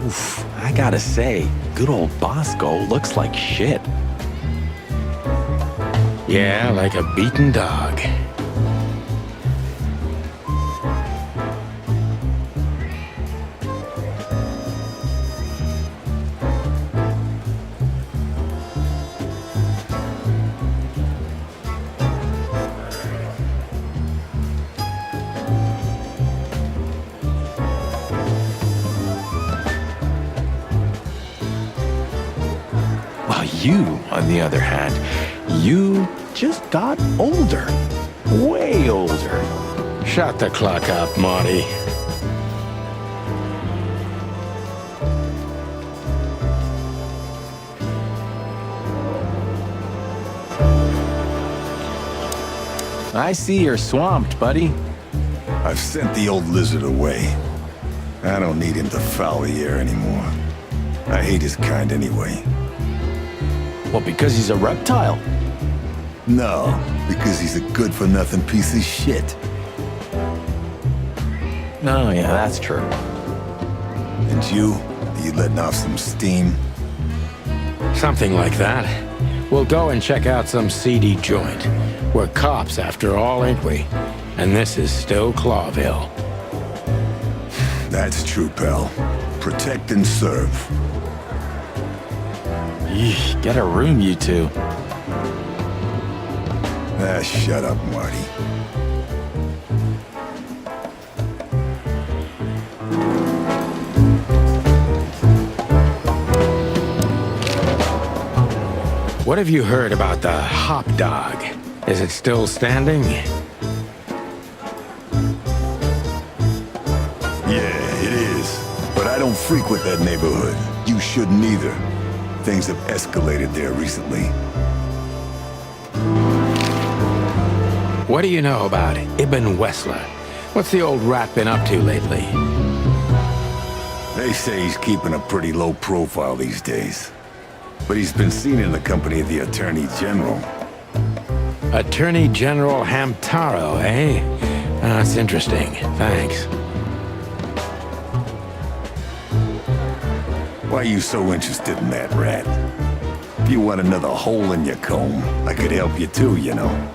Oof, I gotta say, good old Bosco looks like shit. Yeah, like a beaten dog. You, on the other hand, you just got older. Way older. Shut the clock up, Marty. I see you're swamped, buddy. I've sent the old lizard away. I don't need him to foul the air anymore. I hate his kind anyway. Well, because he's a reptile? No, because he's a good-for-nothing piece of shit. Oh, yeah, that's true. And you letting off some steam? Something like that. We'll go and check out some seedy joint. We're cops, after all, ain't we? And this is still Clawville. That's true, pal. Protect and serve. Eesh, get a room, you two. Shut up, Marty. What have you heard about the hop dog? Is it still standing? Yeah, it is. But I don't frequent that neighborhood. You shouldn't either. Things have escalated there recently. What do you know about Ibn Wessler? What's the old rat been up to lately? They say he's keeping a pretty low profile these days. But he's been seen in the company of the Attorney General. Attorney General Hamtaro, eh? That's interesting. Thanks. Why are you so interested in that rat? If you want another hole in your comb, I could help you too, you know.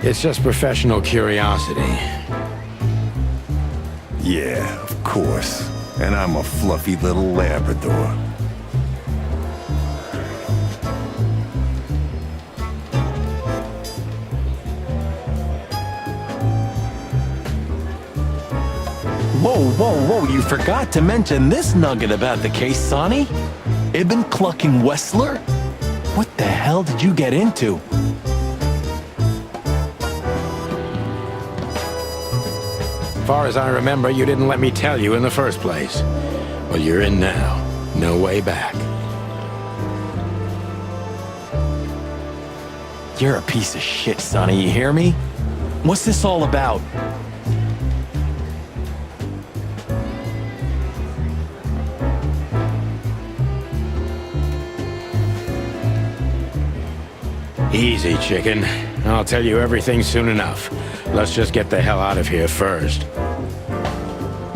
It's just professional curiosity. Yeah, of course. And I'm a fluffy little Labrador. Whoa, whoa, you forgot to mention this nugget about the case, Sonny. Ibn Clucking Wessler? What the hell did you get into? As far as I remember, you didn't let me tell you in the first place. Well, you're in now. No way back. You're a piece of shit, Sonny, you hear me? What's this all about? Easy, chicken. I'll tell you everything soon enough. Let's just get the hell out of here first.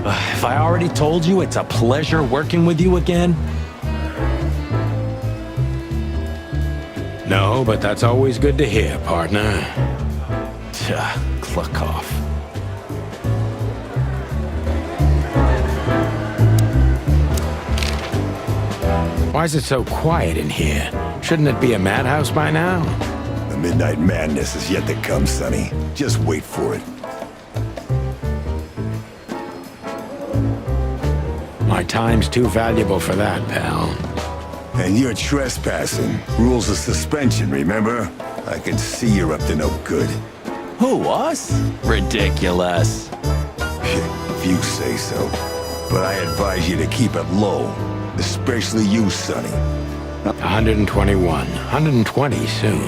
Have I already told you it's a pleasure working with you again? No, but that's always good to hear, partner. Cluck off. Why is it so quiet in here? Shouldn't it be a madhouse by now? The midnight madness is yet to come, Sonny. Just wait for it. My time's too valuable for that, pal. And you're trespassing. Rules of suspension, remember? I can see you're up to no good. Who, us? Ridiculous. If you say so. But I advise you to keep it low. Especially you, Sonny. 121. 120 soon.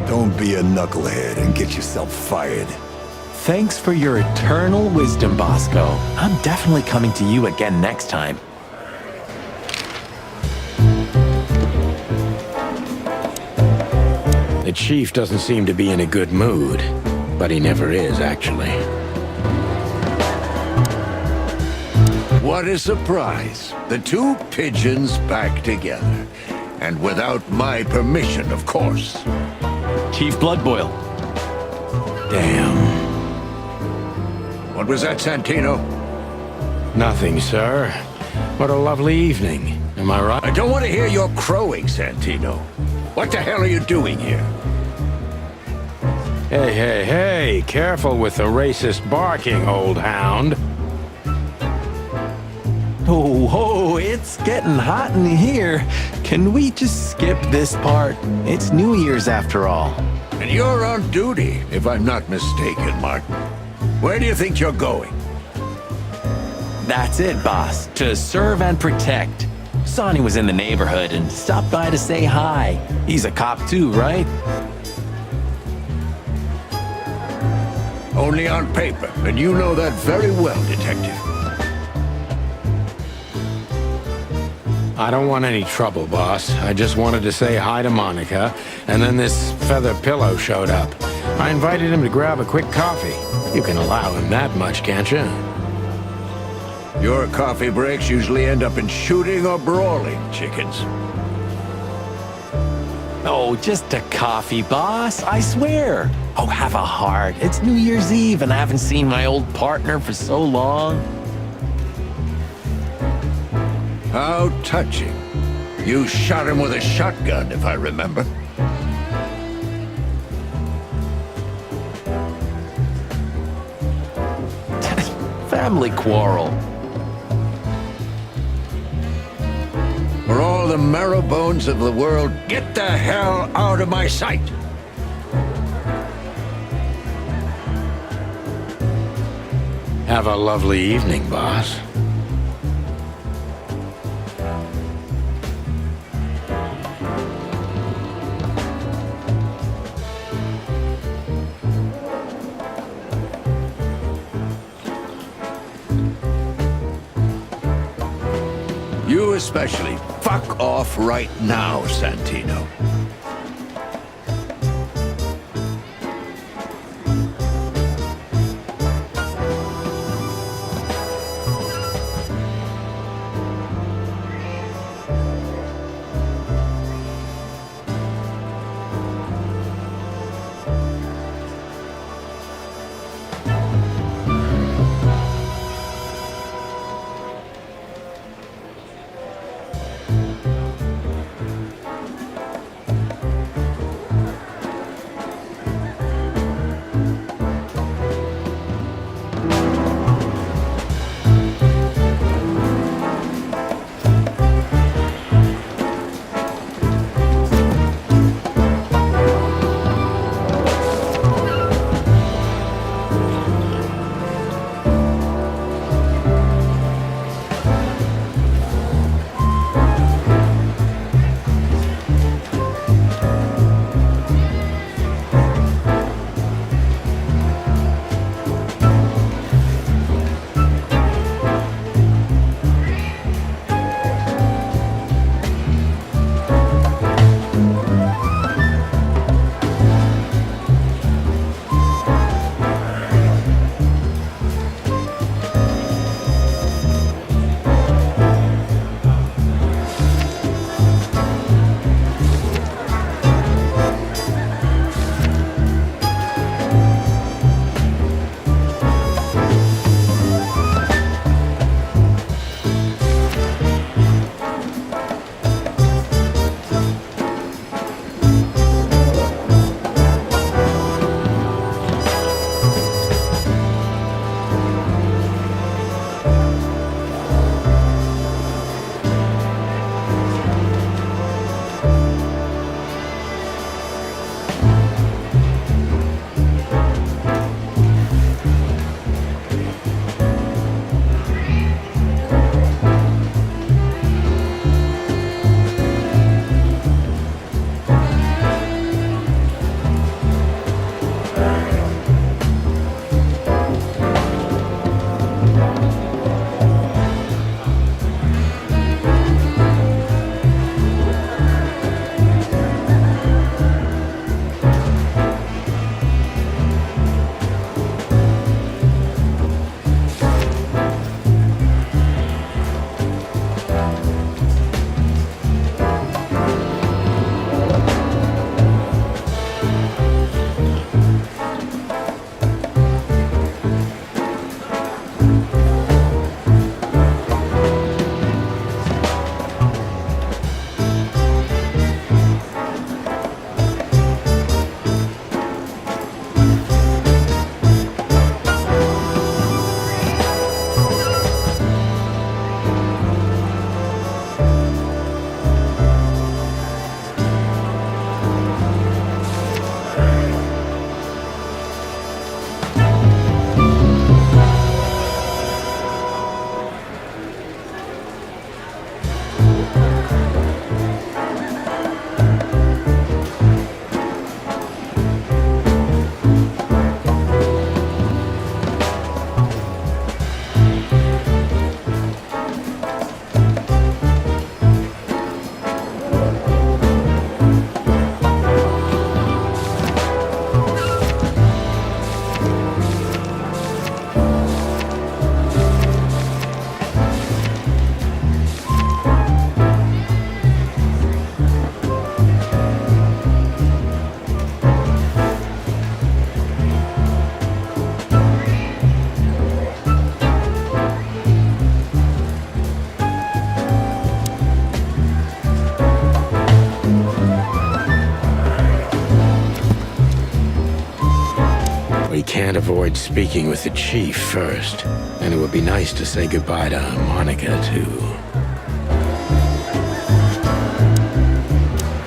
Don't be a knucklehead and get yourself fired. Thanks for your eternal wisdom, Bosco. I'm definitely coming to you again next time. The chief doesn't seem to be in a good mood, but he never is, actually. What a surprise. The two pigeons back together. And without my permission, of course. Chief Bloodboil. Damn. What was that, Santino? Nothing, sir. What a lovely evening. Am I right? I don't want to hear your crowing, Santino. What the hell are you doing here? Hey, careful with the racist barking, old hound. Oh, it's getting hot in here. Can we just skip this part? It's New Year's after all. And you're on duty, if I'm not mistaken, Martin. Where do you think you're going? That's it, boss. To serve and protect. Sonny was in the neighborhood and stopped by to say hi. He's a cop too, right? Only on paper, and you know that very well, Detective. I don't want any trouble, boss. I just wanted to say hi to Monica, and then this feather pillow showed up. I invited him to grab a quick coffee. You can allow him that much, can't you? Your coffee breaks usually end up in shooting or brawling, chickens. Oh, just a coffee, boss, I swear. Oh, have a heart. It's New Year's Eve and I haven't seen my old partner for so long. How touching. You shot him with a shotgun, if I remember. Family quarrel. For all the marrow bones of the world, get the hell out of my sight! Have a lovely evening, boss. You especially. Fuck off right now, Santino. avoid speaking with the chief first, and it would be nice to say goodbye to Monica, too.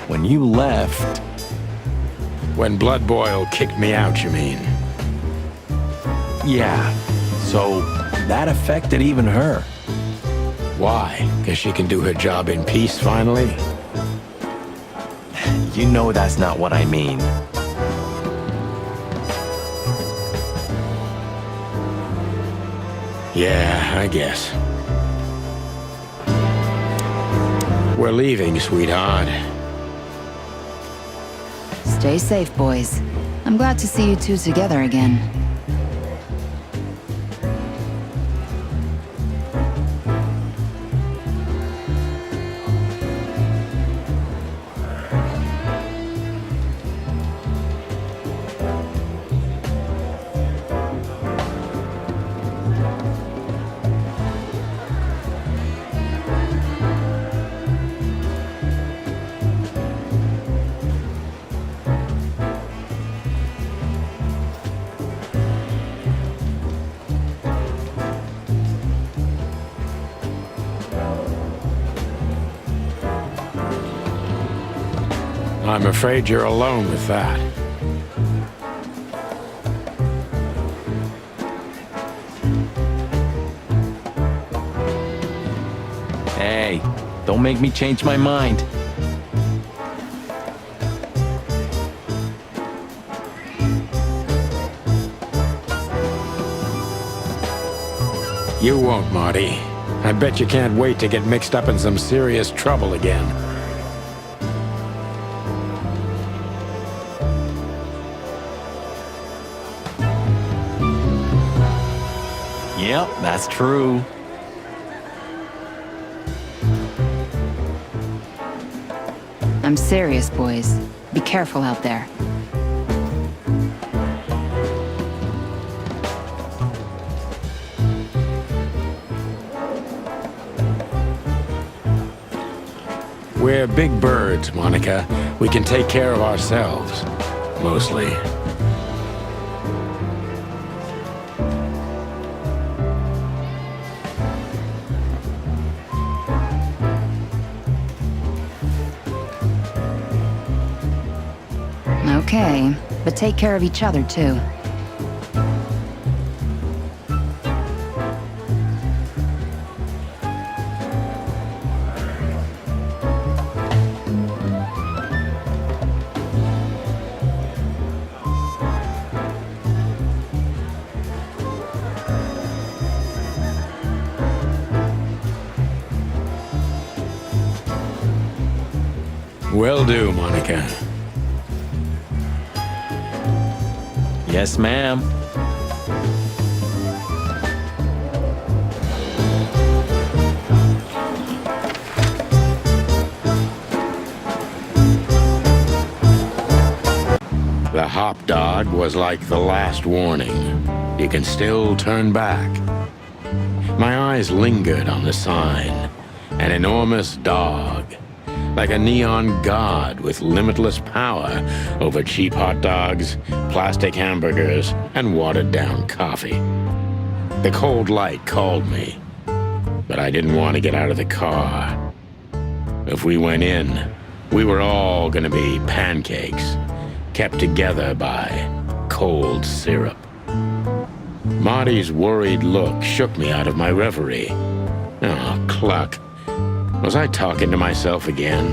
When you left... When Blood Boil kicked me out, you mean? Yeah, so that affected even her. Why? Because she can do her job in peace, finally? You know that's not what I mean. Yeah, I guess. We're leaving, sweetheart. Stay safe, boys. I'm glad to see you two together again. I'm afraid you're alone with that. Hey, don't make me change my mind. You won't, Marty. I bet you can't wait to get mixed up in some serious trouble again. Yep, that's true. I'm serious, boys. Be careful out there. We're big birds, Monica. We can take care of ourselves. Mostly. Okay, but take care of each other, too. Will do, Monica. Yes, ma'am. The hop dog was like the last warning. You can still turn back. My eyes lingered on the sign. An enormous dog. Like a neon god with limitless power over cheap hot dogs, plastic hamburgers, and watered-down coffee. The cold light called me, but I didn't want to get out of the car. If we went in, we were all gonna be pancakes, kept together by cold syrup. Marty's worried look shook me out of my reverie. Oh, cluck. Was I talking to myself again?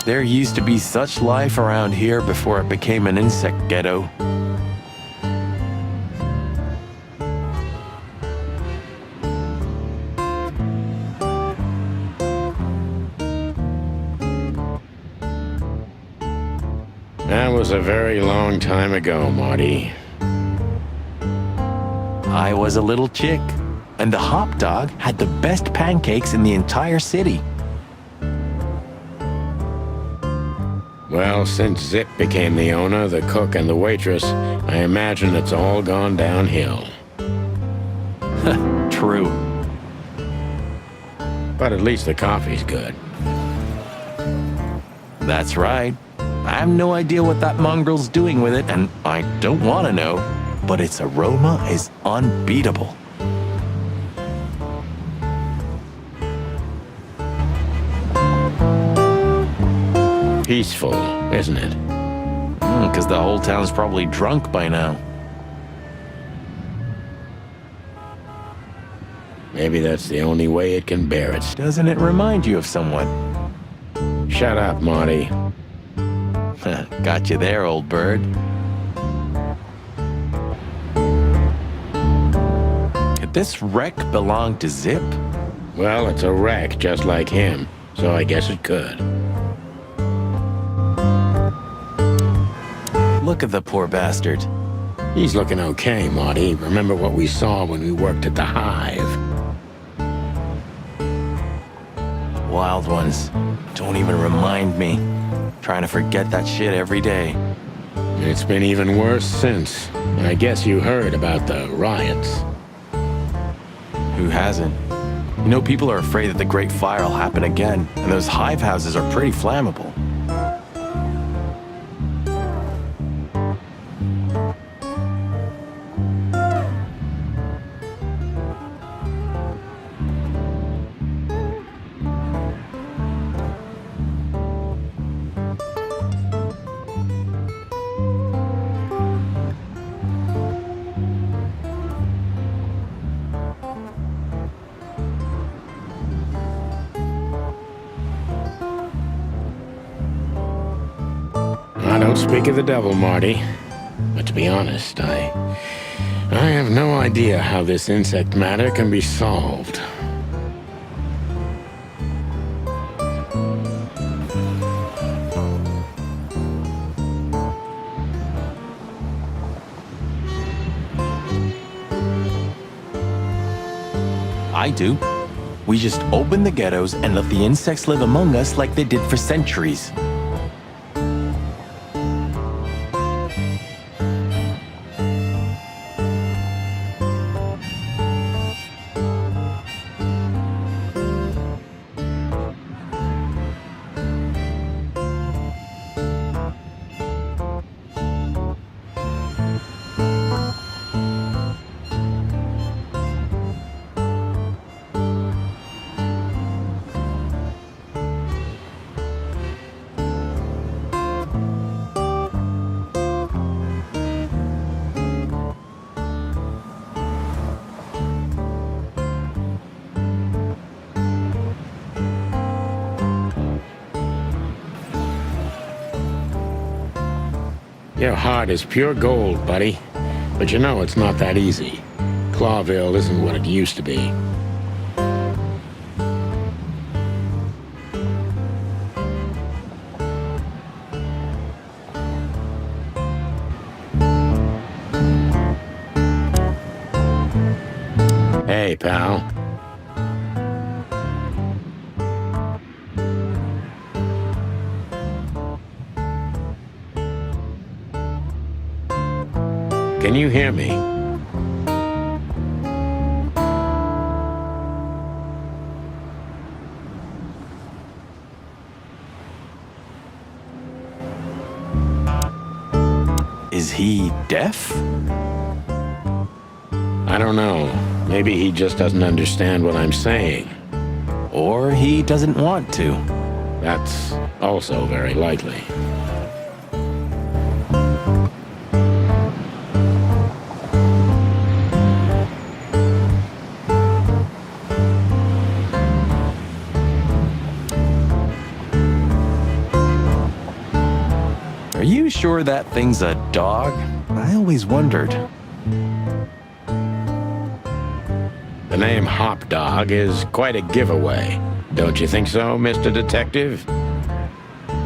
There used to be such life around here before it became an insect ghetto. That was a very long time ago, Marty. I was a little chick, and the hop dog had the best pancakes in the entire city. Well, since Zip became the owner, the cook, and the waitress, I imagine it's all gone downhill. True. But at least the coffee's good. That's right. I have no idea what that mongrel's doing with it, and I don't want to know, but its aroma is unbeatable. Peaceful, isn't it? 'Cause the whole town's probably drunk by now. Maybe that's the only way it can bear it. Doesn't it remind you of someone? Shut up, Marty. Got you there, old bird. Could this wreck belong to Zip? Well, it's a wreck just like him, so I guess it could. Look at the poor bastard. He's looking okay, Marty. Remember what we saw when we worked at the Hive. Wild ones. Don't even remind me. Trying to forget that shit every day. It's been even worse since. I guess you heard about the riots. Who hasn't? You know, people are afraid that the Great Fire will happen again, and those hive houses are pretty flammable. I don't speak of the devil, Marty. But to be honest, I have no idea how this insect matter can be solved. I do. We just open the ghettos and let the insects live among us like they did for centuries. Your heart is pure gold, buddy. But you know it's not that easy. Clawville isn't what it used to be. Hey, pal. Can you hear me? Is he deaf? I don't know. Maybe he just doesn't understand what I'm saying. Or he doesn't want to. That's also very likely. Are you sure that thing's a dog? I always wondered. The name Hop Dog is quite a giveaway. Don't you think so, Mr. Detective?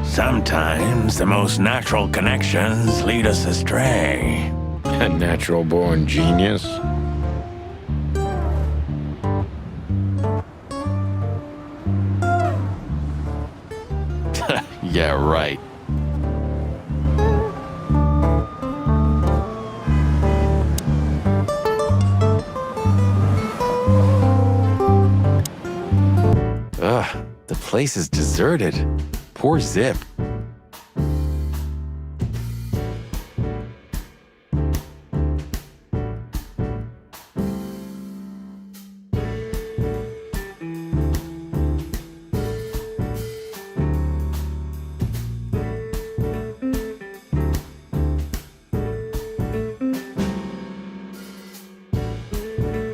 Sometimes the most natural connections lead us astray. A natural-born genius? Yeah, right. Ugh, the place is deserted. Poor Zip.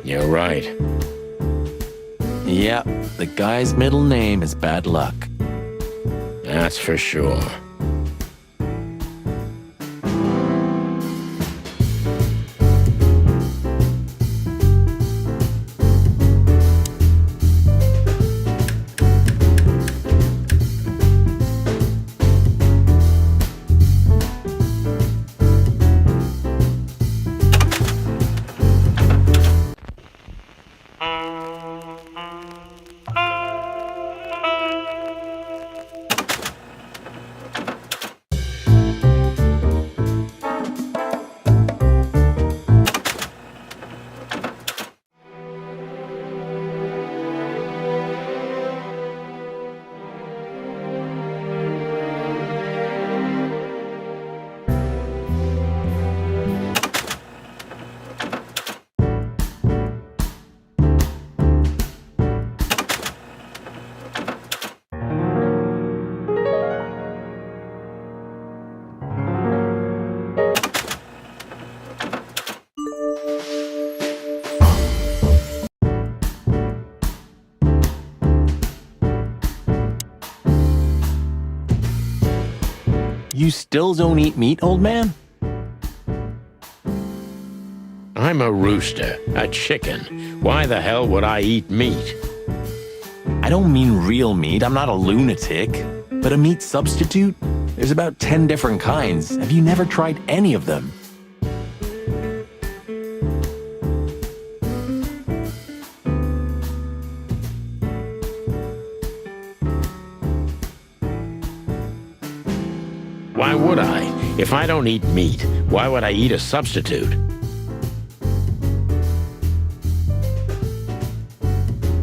You're right. Yep, the guy's middle name is Bad Luck. That's for sure. You still don't eat meat, old man? I'm a rooster, a chicken. Why the hell would I eat meat? I don't mean real meat, I'm not a lunatic. But a meat substitute? There's about 10 different kinds. Have you never tried any of them? Why would I? If I don't eat meat, why would I eat a substitute?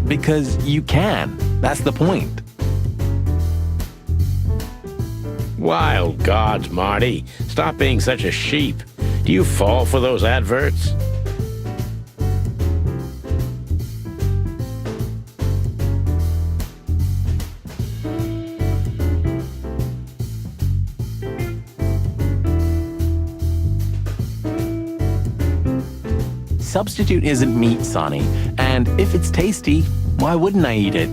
Because you can. That's the point. Wild gods, Marty. Stop being such a sheep. Do you fall for those adverts? Substitute isn't meat, Sonny. And if it's tasty, why wouldn't I eat it?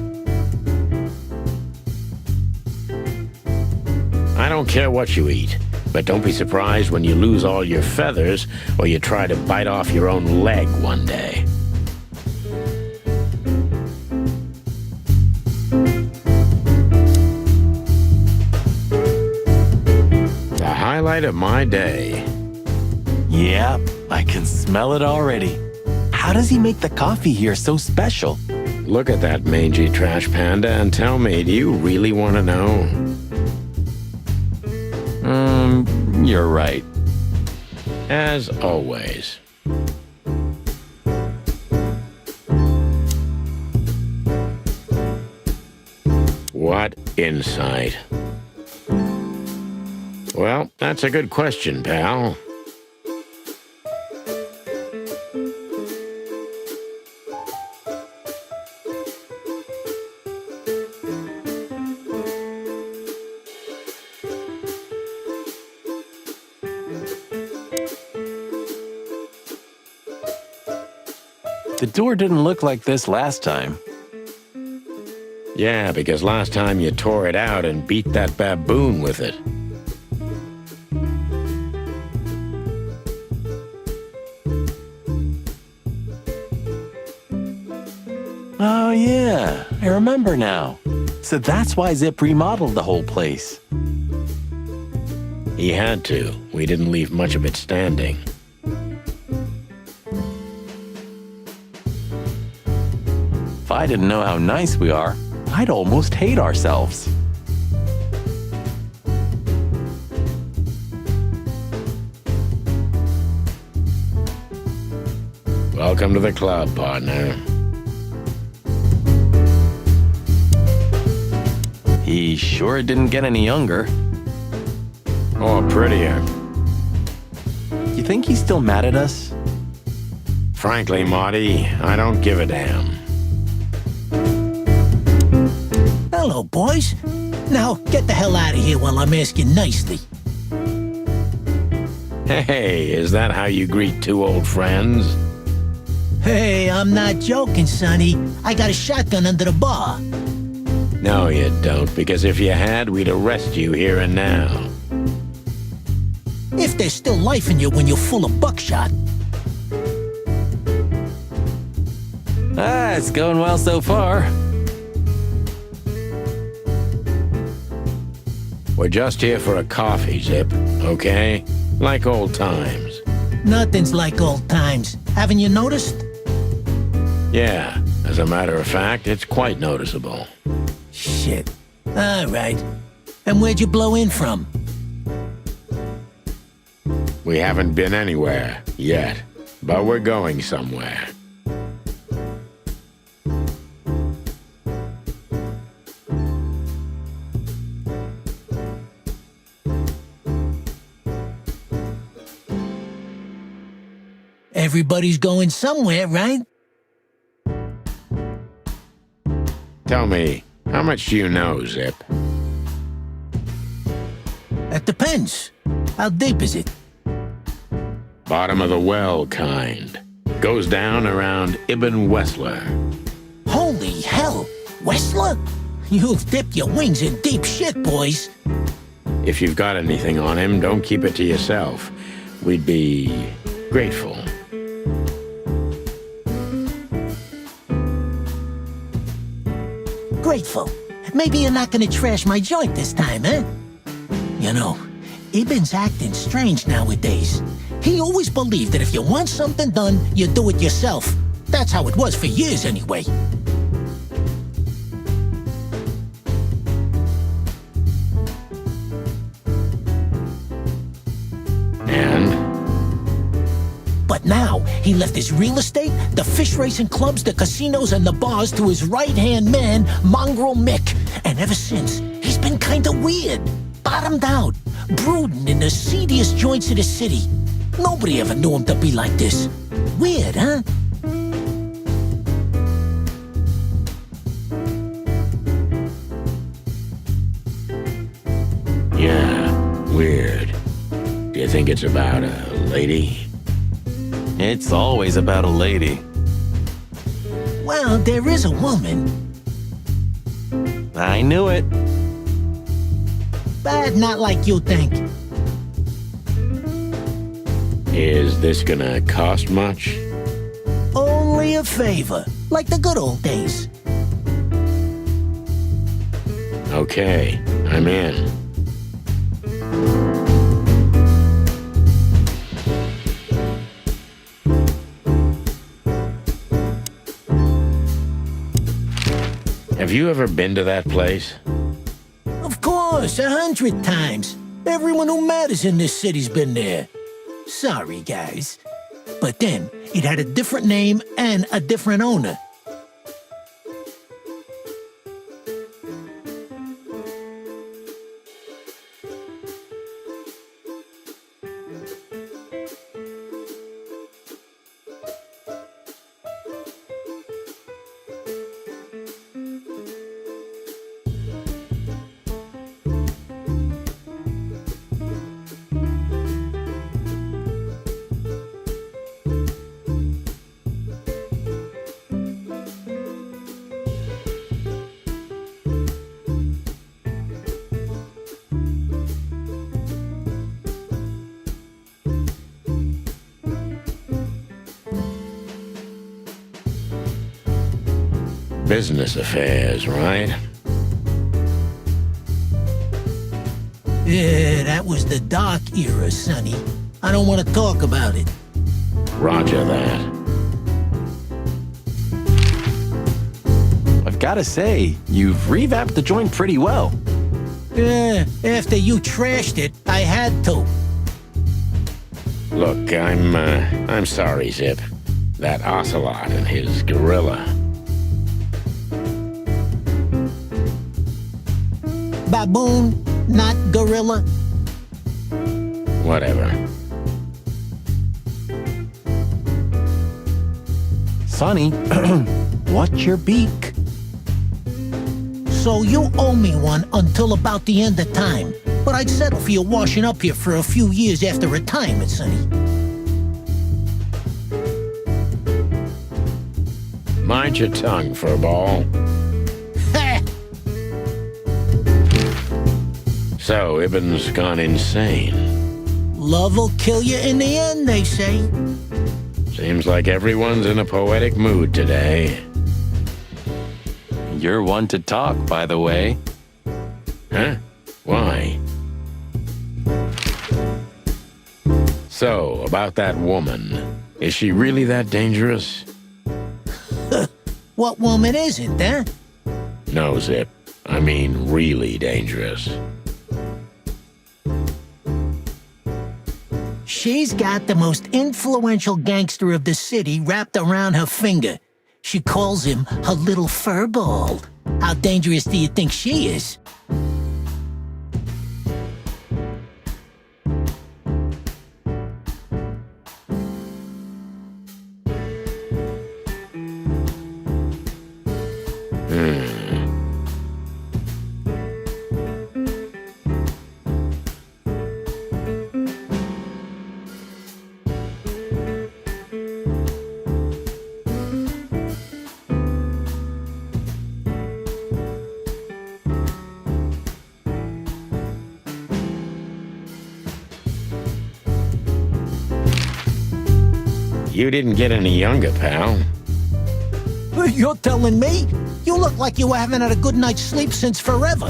I don't care what you eat, but don't be surprised when you lose all your feathers or you try to bite off your own leg one day. The highlight of my day. Yep, I can smell it already. How does he make the coffee here so special? Look at that mangy trash panda and tell me, do you really want to know? You're right. As always. What insight? Well, that's a good question, pal. The door didn't look like this last time. Yeah, because last time you tore it out and beat that baboon with it. yeah, I remember now. So that's why Zip remodeled the whole place. He had to. We didn't leave much of it standing. If I didn't know how nice we are, I'd almost hate ourselves. Welcome to the club, partner. He sure didn't get any younger. Or prettier. You think he's still mad at us? Frankly, Marty, I don't give a damn. Hello, boys. Now, get the hell out of here while I'm asking nicely. Hey, is that how you greet two old friends? Hey, I'm not joking, Sonny. I got a shotgun under the bar. No, you don't, because if you had, we'd arrest you here and now. If there's still life in you when you're full of buckshot. It's going well so far. We're just here for a coffee, Zip, okay? Like old times. Nothing's like old times. Haven't you noticed? Yeah, as a matter of fact, it's quite noticeable. Shit. All right. And where'd you blow in from? We haven't been anywhere yet, but we're going somewhere. Everybody's going somewhere, right? Tell me, how much do you know, Zip? That depends. How deep is it? Bottom of the well kind. Goes down around Ibn Wessler. Holy hell! Wessler? You've dipped your wings in deep shit, boys. If you've got anything on him, don't keep it to yourself. We'd be grateful. Grateful. Maybe you're not gonna trash my joint this time, eh? You know, Ibn's acting strange nowadays. He always believed that if you want something done, you do it yourself. That's how it was for years, anyway. And? But now, he left his real estate, the fish racing clubs, the casinos, and the bars to his right-hand man, Mongrel Mick. And ever since, he's been kinda weird. Bottomed out, brooding in the seediest joints of the city. Nobody ever knew him to be like this. Weird, huh? Yeah, weird. Do you think it's about a lady? It's always about a lady. Well, there is a woman. I knew it. But not like you think. Is this gonna cost much? Only a favor, like the good old days. Okay, I'm in. Have you ever been to that place? Of course, 100 times. Everyone who matters in this city's been there. Sorry, guys. But then, it had a different name and a different owner. business affairs, right? Yeah, that was the dark era, Sonny. I don't want to talk about it. Roger that. I've gotta say, you've revamped the joint pretty well. Yeah, after you trashed it, I had to. Look, I'm sorry, Zip. That ocelot and his gorilla. Baboon, not gorilla. Whatever. Sonny, what's your beak? So you owe me one until about the end of time. But I'd settle for you washing up here for a few years after retirement, Sonny. Mind your tongue, furball. Ha! So, Ibn's gone insane. Love will kill you in the end, they say. Seems like everyone's in a poetic mood today. You're one to talk, by the way. Huh? Why? So, about that woman. Is she really that dangerous? What woman isn't, huh? No, Zip. I mean really dangerous. She's got the most influential gangster of the city wrapped around her finger. She calls him her little furball. How dangerous do you think she is? You didn't get any younger, pal. You're telling me? You look like you haven't had a good night's sleep since forever.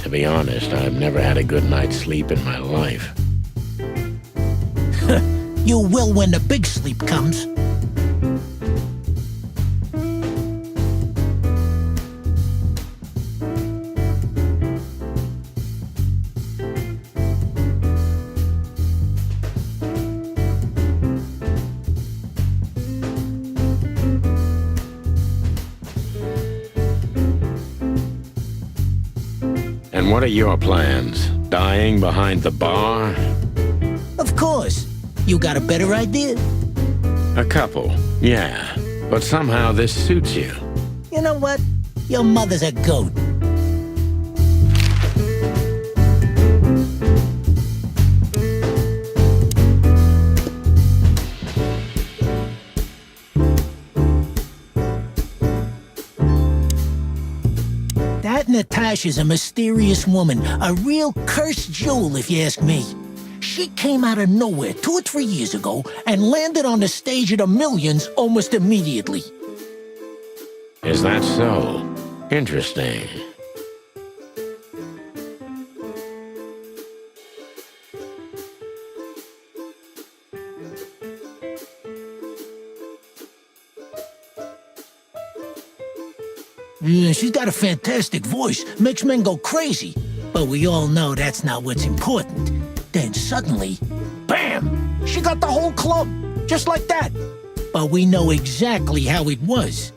To be honest, I've never had a good night's sleep in my life. You will when the big sleep comes. And what are your plans? Dying behind the bar? Of course. You got a better idea? A couple, yeah. But somehow this suits you. You know what? Your mother's a goat. That Natasha's a mysterious woman, a real cursed jewel if you ask me. She came out of nowhere 2 or 3 years ago and landed on the stage of the millions almost immediately. Is that so? Interesting. Yeah, she's got a fantastic voice, makes men go crazy. But we all know that's not what's important. Then suddenly, bam! She got the whole club, just like that. But we know exactly how it was.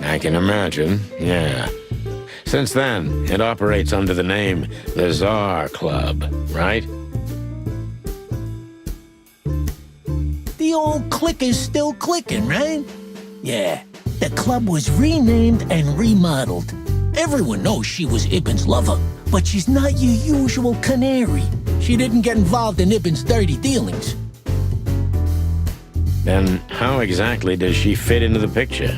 I can imagine, yeah. Since then, it operates under the name the Czar Club, right? The old clicker's still clicking, right? Yeah, the club was renamed and remodeled. Everyone knows she was Ibn's lover, but she's not your usual canary. She didn't get involved in Ibn's dirty dealings. Then how exactly does she fit into the picture?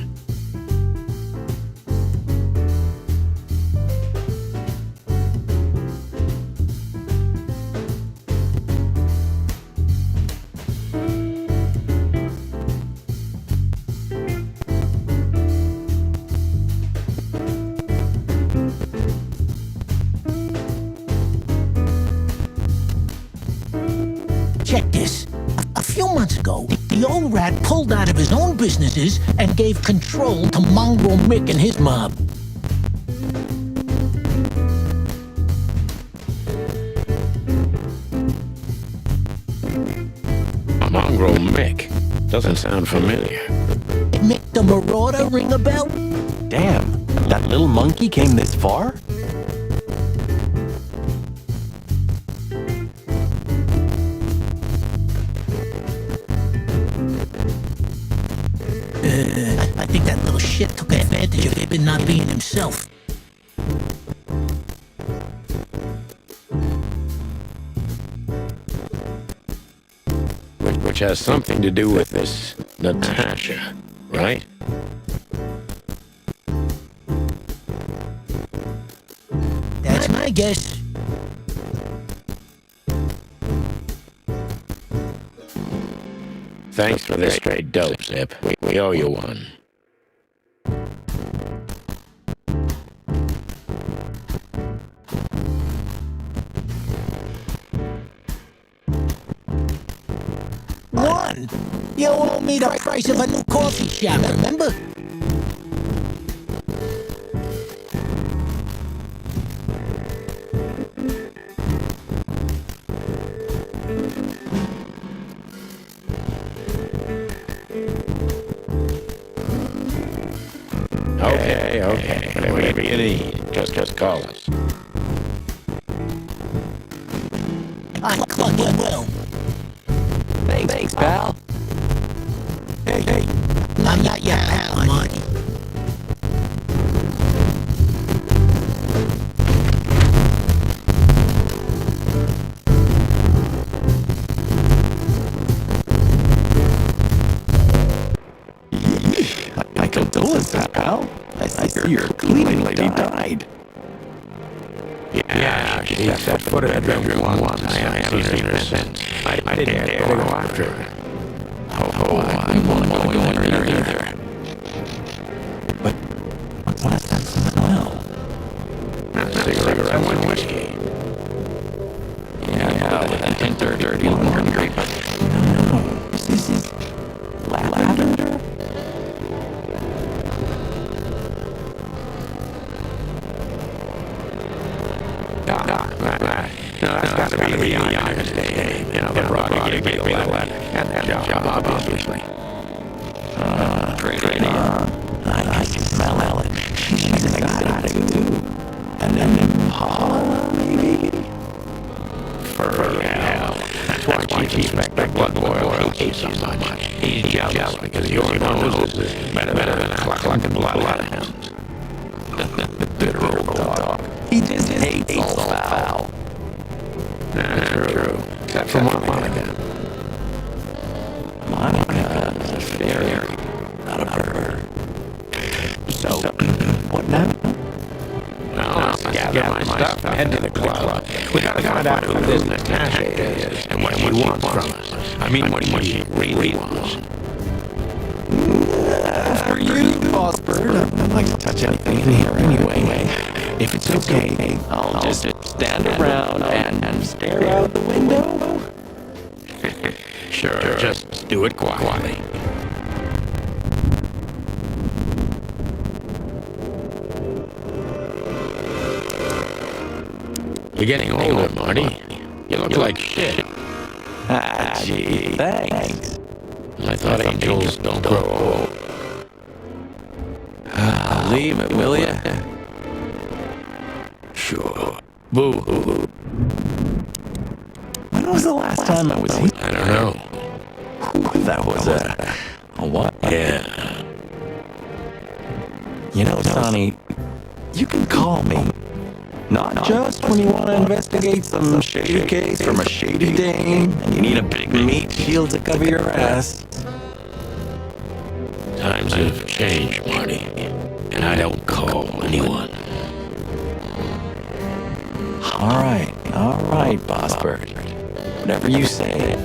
Check this. A few months ago, the old rat pulled out of his own businesses and gave control to Mongrel Mick and his mob. Mongrel Mick? Doesn't sound familiar. Mick the Marauder ring a bell? Damn, that little monkey came this far? I think that little shit took advantage of him not being himself. Which has something to do with this Natasha, right? That's my guess. Thanks for this straight dope, Zip. We owe you one. One! You owe me the price of a new coffee shop, remember? Okay. Whatever you need, just call us. I clung you well. Thanks, pal. Hey. I'm not your pal, Marty. My condolences, pal. I see your cleaning lady died. Yeah, she set foot in the bedroom once. I haven't seen her since. I didn't dare to go after her. I didn't want to go in there either. But what's that smell? A cigarette and whiskey. Yeah, with that dirty laundry, but no. Is this lavender? No, that's got to be the honest day. You know, the Roddy gave me the letter. And the job, obviously. Pretty. I can smell it. She's exotic, too. And then Paula, maybe? For hell. That's why she keeps that blood boil hates so much. He's jealous because your nose is better than a clucking bloodhound. Bitter old dog. He just hates all foul. That's true. Except for Monica. Monica is a fairy, not a bird. So, what now? Well, let's gather my stuff and head to the club. We gotta find out who this Natasha is and what she wants from us. I mean, what she really wants. For you, boss bird, I don't like to touch anything in here anyway. If it's okay, I'll just stand around and stare out the window. Sure, just do it quietly. You're getting older, Marty. You look like shit. Ah, gee, thanks. I thought angels don't grow old. Leave it, will ya? Sure. Boo-hoo. When was the last time I was here? I don't know. That was a what? Yeah. You know, Sonny, you can call me. Not just when you want to investigate some shady case from a shady dame and you need a big meat shield to cover your ass. Times have changed, Marty. And I don't call anyone. All right, boss bird. Whatever you say.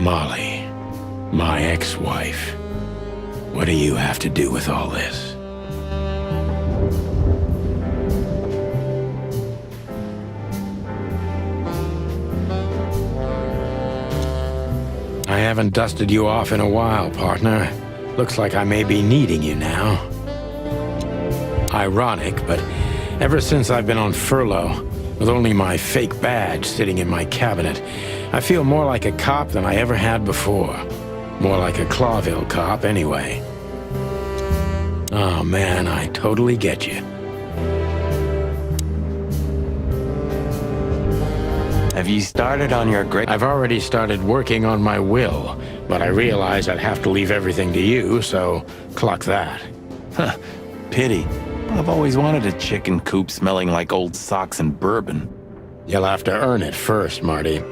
Molly, my ex-wife. What do you have to do with all this? I haven't dusted you off in a while, partner. Looks like I may be needing you now. Ironic, but ever since I've been on furlough, with only my fake badge sitting in my cabinet, I feel more like a cop than I ever had before. More like a Clawville cop, anyway. Oh man, I totally get you. Have you started on your great... I've already started working on my will, but I realized I'd have to leave everything to you, so cluck that. Huh. Pity. I've always wanted a chicken coop smelling like old socks and bourbon. You'll have to earn it first, Marty.